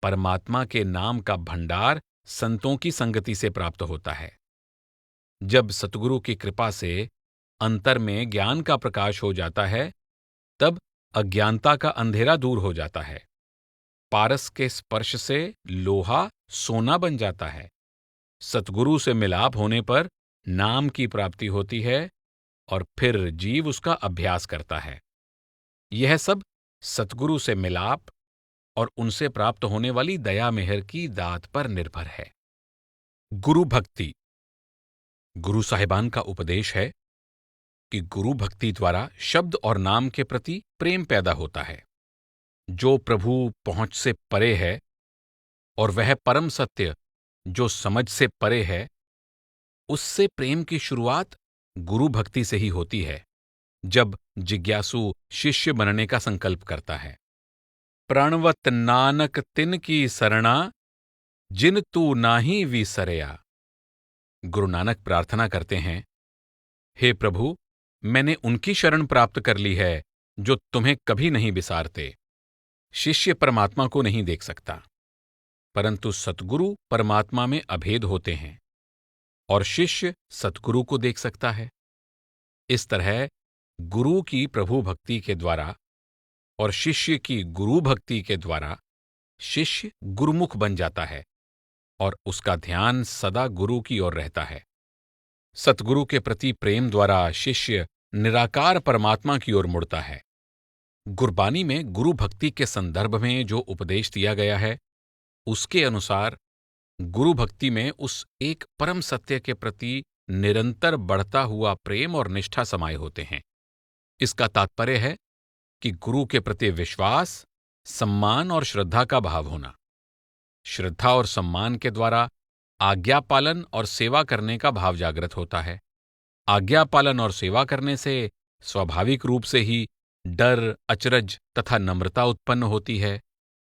परमात्मा के नाम का भंडार संतों की संगति से प्राप्त होता है। जब सतगुरु की कृपा से अंतर में ज्ञान का प्रकाश हो जाता है, तब अज्ञानता का अंधेरा दूर हो जाता है। पारस के स्पर्श से लोहा सोना बन जाता है। सतगुरु से मिलाप होने पर नाम की प्राप्ति होती है और फिर जीव उसका अभ्यास करता है। यह सब सतगुरु से मिलाप और उनसे प्राप्त होने वाली दया मेहर की दात पर निर्भर है। गुरु भक्ति। गुरु साहिबान का उपदेश है कि गुरु भक्ति द्वारा शब्द और नाम के प्रति प्रेम पैदा होता है। जो प्रभु पहुंच से परे है और वह परम सत्य जो समझ से परे है, उससे प्रेम की शुरुआत गुरु भक्ति से ही होती है, जब जिज्ञासु शिष्य बनने का संकल्प करता है। प्रणवत नानक तिन की सरणा, जिन तू नाही विसरया। गुरु नानक प्रार्थना करते हैं, हे प्रभु, मैंने उनकी शरण प्राप्त कर ली है जो तुम्हें कभी नहीं बिसारते। शिष्य परमात्मा को नहीं देख सकता, परंतु सतगुरु परमात्मा में अभेद होते हैं और शिष्य सतगुरु को देख सकता है। इस तरह गुरु की प्रभु भक्ति के द्वारा और शिष्य की गुरु भक्ति के द्वारा शिष्य गुरुमुख बन जाता है और उसका ध्यान सदा गुरु की ओर रहता है। सतगुरु के प्रति प्रेम द्वारा शिष्य निराकार परमात्मा की ओर मुड़ता है। गुरबानी में गुरु भक्ति के संदर्भ में जो उपदेश दिया गया है, उसके अनुसार गुरु भक्ति में उस एक परम सत्य के प्रति निरंतर बढ़ता हुआ प्रेम और निष्ठा समाये होते हैं। इसका तात्पर्य है कि गुरु के प्रति विश्वास, सम्मान और श्रद्धा का भाव होना। श्रद्धा और सम्मान के द्वारा आज्ञा पालन और सेवा करने का भाव जागृत होता है। आज्ञा पालन और सेवा करने से स्वाभाविक रूप से ही डर, अचरज तथा नम्रता उत्पन्न होती है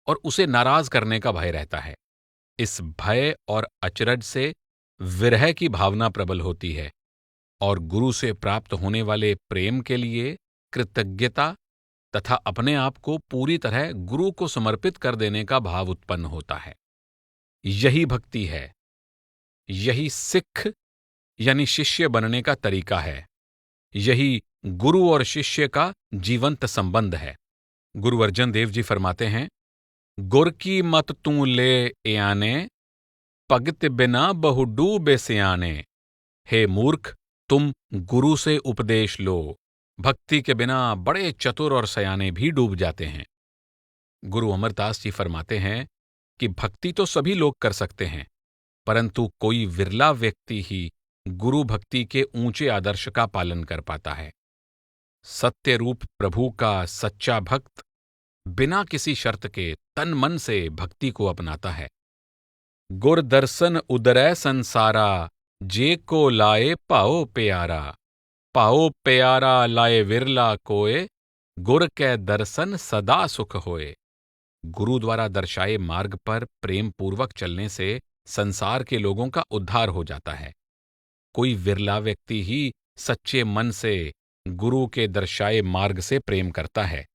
और उसे नाराज करने का भय रहता है। इस भय और अचरज से विरह की भावना प्रबल होती है और गुरु से प्राप्त होने वाले प्रेम के लिए कृतज्ञता तथा अपने आप को पूरी तरह गुरु को समर्पित कर देने का भाव उत्पन्न होता है। यही भक्ति है, यही सिख यानी शिष्य बनने का तरीका है, यही गुरु और शिष्य का जीवंत संबंध है। गुरु अर्जन देव जी फरमाते हैं, गुर की मत तू ले याने, भगत बिना बहु डूबे सियाने। हे मूर्ख, तुम गुरु से उपदेश लो, भक्ति के बिना बड़े चतुर और सयाने भी डूब जाते हैं। गुरु अमरदास जी फरमाते हैं कि भक्ति तो सभी लोग कर सकते हैं, परंतु कोई विरला व्यक्ति ही गुरु भक्ति के ऊंचे आदर्श का पालन कर पाता है। सत्य रूप प्रभु का सच्चा भक्त बिना किसी शर्त के तन मन से भक्ति को अपनाता है। गुर दर्शन उदरै संसारा, जे को लाए पाओ प्यारा। पाओ प्यारा लाए विरला कोय, गुर कै दर्शन सदा सुख होए। गुरु द्वारा दर्शाए मार्ग पर प्रेम पूर्वक चलने से संसार के लोगों का उद्धार हो जाता है। कोई विरला व्यक्ति ही सच्चे मन से गुरु के दर्शाए मार्ग से प्रेम करता है।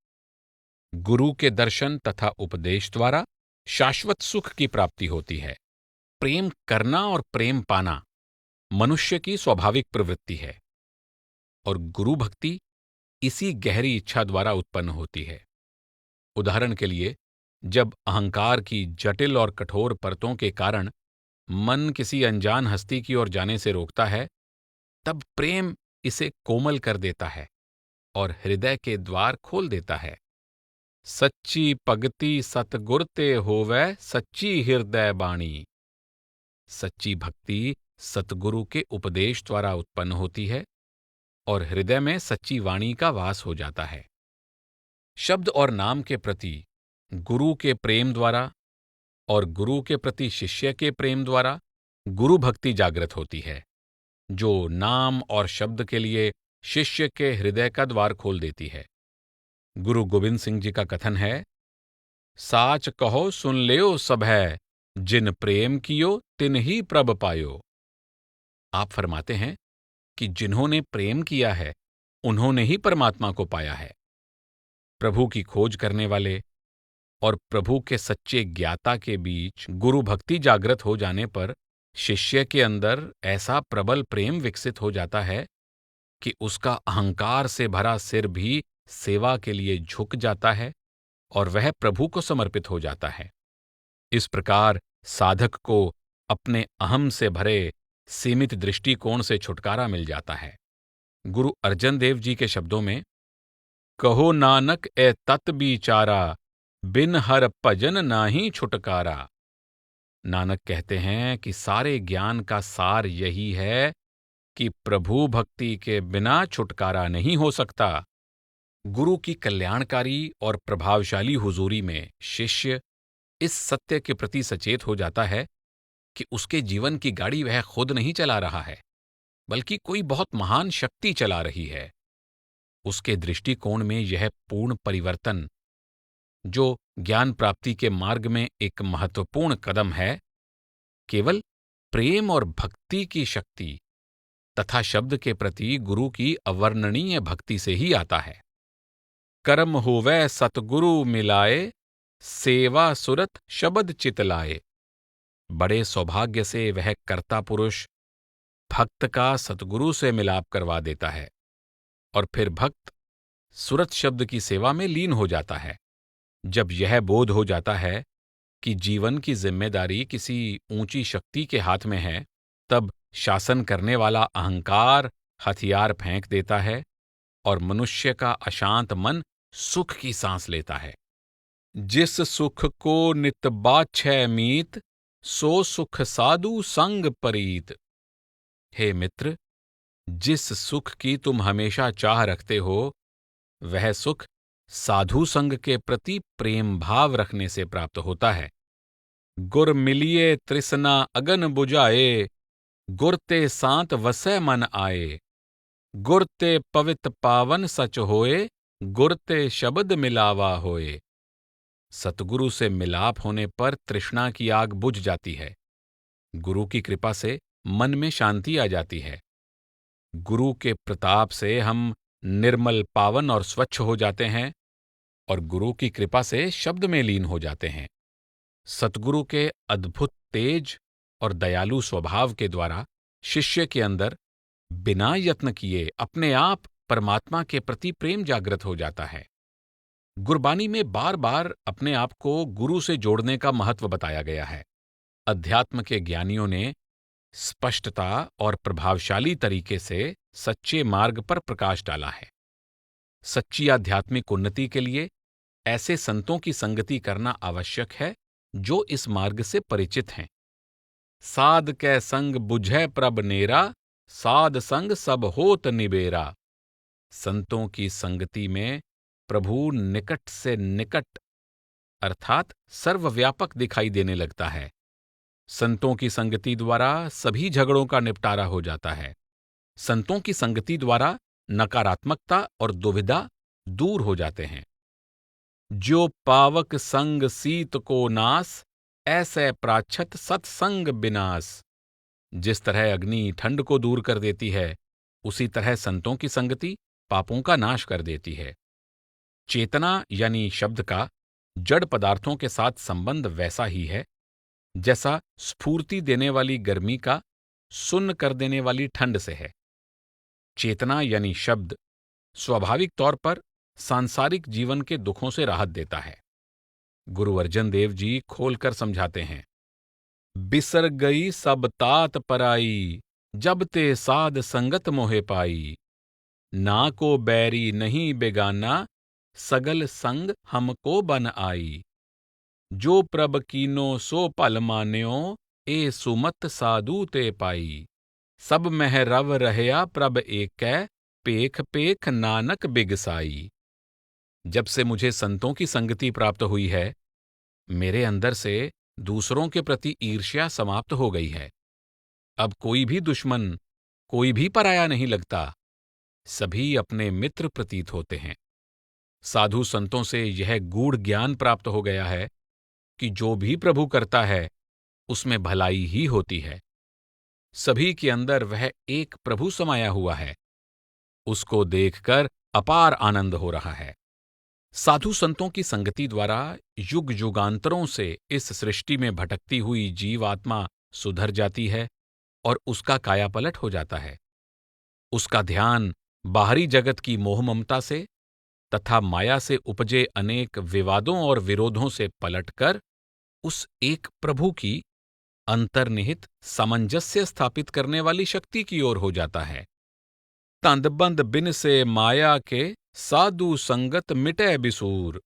गुरु के दर्शन तथा उपदेश द्वारा शाश्वत सुख की प्राप्ति होती है। प्रेम करना और प्रेम पाना मनुष्य की स्वाभाविक प्रवृत्ति है और गुरु भक्ति इसी गहरी इच्छा द्वारा उत्पन्न होती है। उदाहरण के लिए, जब अहंकार की जटिल और कठोर परतों के कारण मन किसी अनजान हस्ती की ओर जाने से रोकता है, तब प्रेम इसे कोमल कर देता है और हृदय के द्वार खोल देता है। सच्ची भगति सतगुर ते होवै, सच्ची हृदय बाणी। सच्ची भक्ति सतगुरु के उपदेश द्वारा उत्पन्न होती है और हृदय में सच्ची वाणी का वास हो जाता है। शब्द और नाम के प्रति गुरु के प्रेम द्वारा और गुरु के प्रति शिष्य के प्रेम द्वारा गुरु भक्ति जागृत होती है, जो नाम और शब्द के लिए शिष्य के हृदय का द्वार खोल देती है। गुरु गोविंद सिंह जी का कथन है, साच कहो सुन लेओ सभै, जिन प्रेम कियो तिन ही प्रभ पायो। आप फरमाते हैं कि जिन्होंने प्रेम किया है उन्होंने ही परमात्मा को पाया है। प्रभु की खोज करने वाले और प्रभु के सच्चे ज्ञाता के बीच गुरु भक्ति जागृत हो जाने पर शिष्य के अंदर ऐसा प्रबल प्रेम विकसित हो जाता है कि उसका अहंकार से भरा सिर भी सेवा के लिए झुक जाता है और वह प्रभु को समर्पित हो जाता है। इस प्रकार साधक को अपने अहम से भरे सीमित दृष्टिकोण से छुटकारा मिल जाता है। गुरु अर्जन देव जी के शब्दों में, कहो नानक ए तत बिचारा, बिन हर भजन नाही छुटकारा। नानक कहते हैं कि सारे ज्ञान का सार यही है कि प्रभु भक्ति के बिना छुटकारा नहीं हो सकता। गुरु की कल्याणकारी और प्रभावशाली हुजूरी में शिष्य इस सत्य के प्रति सचेत हो जाता है कि उसके जीवन की गाड़ी वह खुद नहीं चला रहा है, बल्कि कोई बहुत महान शक्ति चला रही है। उसके दृष्टिकोण में यह पूर्ण परिवर्तन, जो ज्ञान प्राप्ति के मार्ग में एक महत्वपूर्ण कदम है, केवल प्रेम और भक्ति की शक्ति तथा शब्द के प्रति गुरु की अवर्णनीय भक्ति से ही आता है। कर्म होवै सतगुरु मिलाए, सेवा सुरत शबद चितलाए। बड़े सौभाग्य से वह कर्ता पुरुष भक्त का सतगुरु से मिलाप करवा देता है और फिर भक्त सुरत शब्द की सेवा में लीन हो जाता है। जब यह बोध हो जाता है कि जीवन की जिम्मेदारी किसी ऊंची शक्ति के हाथ में है, तब शासन करने वाला अहंकार हथियार फेंक देता है और मनुष्य का अशांत मन सुख की सांस लेता है। जिस सुख को नित बाछै मीत, सो सुख साधु संग परीत। हे मित्र, जिस सुख की तुम हमेशा चाह रखते हो, वह सुख साधु संग के प्रति प्रेम भाव रखने से प्राप्त होता है। गुर मिलिए तृष्णा अगन बुझाए, गुर ते सांत वसै मन आए। गुर ते पवित्र पावन सच होए, गुर ते शब्द मिलावा होए। सतगुरु से मिलाप होने पर तृष्णा की आग बुझ जाती है। गुरु की कृपा से मन में शांति आ जाती है। गुरु के प्रताप से हम निर्मल, पावन और स्वच्छ हो जाते हैं और गुरु की कृपा से शब्द में लीन हो जाते हैं। सतगुरु के अद्भुत तेज और दयालु स्वभाव के द्वारा शिष्य के अंदर बिना यत्न किए अपने आप परमात्मा के प्रति प्रेम जागृत हो जाता है। गुरबानी में बार बार अपने आप को गुरु से जोड़ने का महत्व बताया गया है। अध्यात्म के ज्ञानियों ने स्पष्टता और प्रभावशाली तरीके से सच्चे मार्ग पर प्रकाश डाला है। सच्ची आध्यात्मिक उन्नति के लिए ऐसे संतों की संगति करना आवश्यक है जो इस मार्ग से परिचित हैं। साध कै संग बुझै प्रभ नेरा, साध संग सब होत निबेरा। संतों की संगति में प्रभु निकट से निकट अर्थात सर्वव्यापक दिखाई देने लगता है। संतों की संगति द्वारा सभी झगड़ों का निपटारा हो जाता है। संतों की संगति द्वारा नकारात्मकता और दुविधा दूर हो जाते हैं। जो पावक संग सीत को नास, ऐसे प्राच्छत सत्संग विनाश। जिस तरह अग्नि ठंड को दूर कर देती है, उसी तरह संतों की संगति पापों का नाश कर देती है। चेतना यानी शब्द का जड़ पदार्थों के साथ संबंध वैसा ही है जैसा स्फूर्ति देने वाली गर्मी का सुन्न कर देने वाली ठंड से है। चेतना यानी शब्द स्वाभाविक तौर पर सांसारिक जीवन के दुखों से राहत देता है। गुरु अर्जन देव जी खोलकर समझाते हैं, बिसर गई सब तात पराई, जब ते साध संगत मोहे पाई। ना को बैरी नहीं बेगाना, सगल संग हमको बन आई। जो प्रभ कीनो सो पल मान्यो, ए सुमत साधु ते पाई। सब मह रव रहया प्रभ एकै, पेख पेख नानक बिगसाई। जब से मुझे संतों की संगति प्राप्त हुई है, मेरे अंदर से दूसरों के प्रति ईर्ष्या समाप्त हो गई है। अब कोई भी दुश्मन, कोई भी पराया नहीं लगता। सभी अपने मित्र प्रतीत होते हैं। साधु संतों से यह गूढ़ ज्ञान प्राप्त हो गया है कि जो भी प्रभु करता है, उसमें भलाई ही होती है। सभी के अंदर वह एक प्रभु समाया हुआ है। उसको देखकर अपार आनंद हो रहा है। साधु संतों की संगति द्वारा युग युगांतरों से इस सृष्टि में भटकती हुई जीवात्मा सुधर जाती है और उसका कायापलट हो जाता है। उसका ध्यान बाहरी जगत की मोह ममता से तथा माया से उपजे अनेक विवादों और विरोधों से पलटकर उस एक प्रभु की अंतर्निहित सामंजस्य स्थापित करने वाली शक्ति की ओर हो जाता है। तंद बंद बिन से माया के, साधु संगत मिटै बिसूर।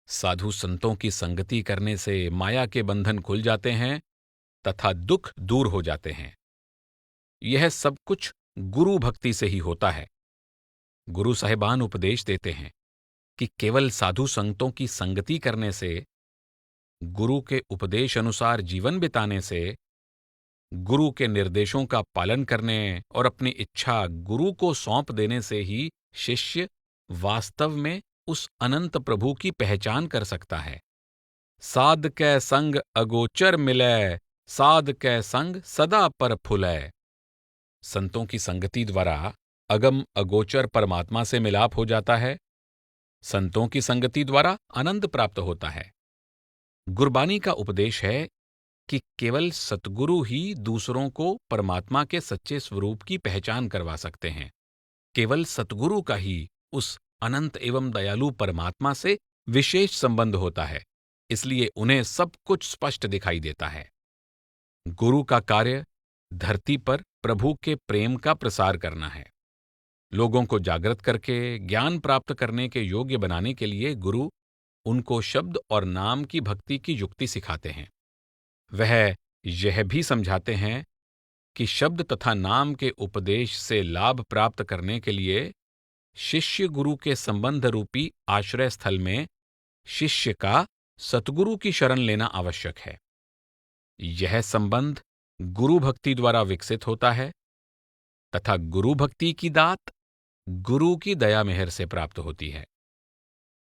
साधु संतों की संगति करने से माया के बंधन खुल जाते हैं तथा दुख दूर हो जाते हैं। यह सब कुछ गुरु भक्ति से ही होता है। गुरु साहिबान उपदेश देते हैं कि केवल साधु संतों की संगति करने से, गुरु के उपदेश अनुसार जीवन बिताने से गुरु के निर्देशों का पालन करने और अपनी इच्छा गुरु को सौंप देने से ही शिष्य वास्तव में उस अनंत प्रभु की पहचान कर सकता है। साध कै संग अगोचर मिलै, साध कै संग सदा पर फुलै। संतों की संगति द्वारा अगम अगोचर परमात्मा से मिलाप हो जाता है। संतों की संगति द्वारा आनंद प्राप्त होता है। गुरबानी का उपदेश है कि केवल सतगुरु ही दूसरों को परमात्मा के सच्चे स्वरूप की पहचान करवा सकते हैं। केवल सतगुरु का ही उस अनंत एवं दयालु परमात्मा से विशेष संबंध होता है, इसलिए उन्हें सब कुछ स्पष्ट दिखाई देता है। गुरु का कार्य धरती पर प्रभु के प्रेम का प्रसार करना है। लोगों को जागृत करके ज्ञान प्राप्त करने के योग्य बनाने के लिए गुरु उनको शब्द और नाम की भक्ति की युक्ति सिखाते हैं। वह यह भी समझाते हैं कि शब्द तथा नाम के उपदेश से लाभ प्राप्त करने के लिए शिष्य गुरु के संबंध रूपी आश्रय स्थल में शिष्य का सतगुरु की शरण लेना आवश्यक है। यह संबंध गुरु भक्ति द्वारा विकसित होता है तथा गुरु भक्ति की दात गुरु की दया मेहर से प्राप्त होती है।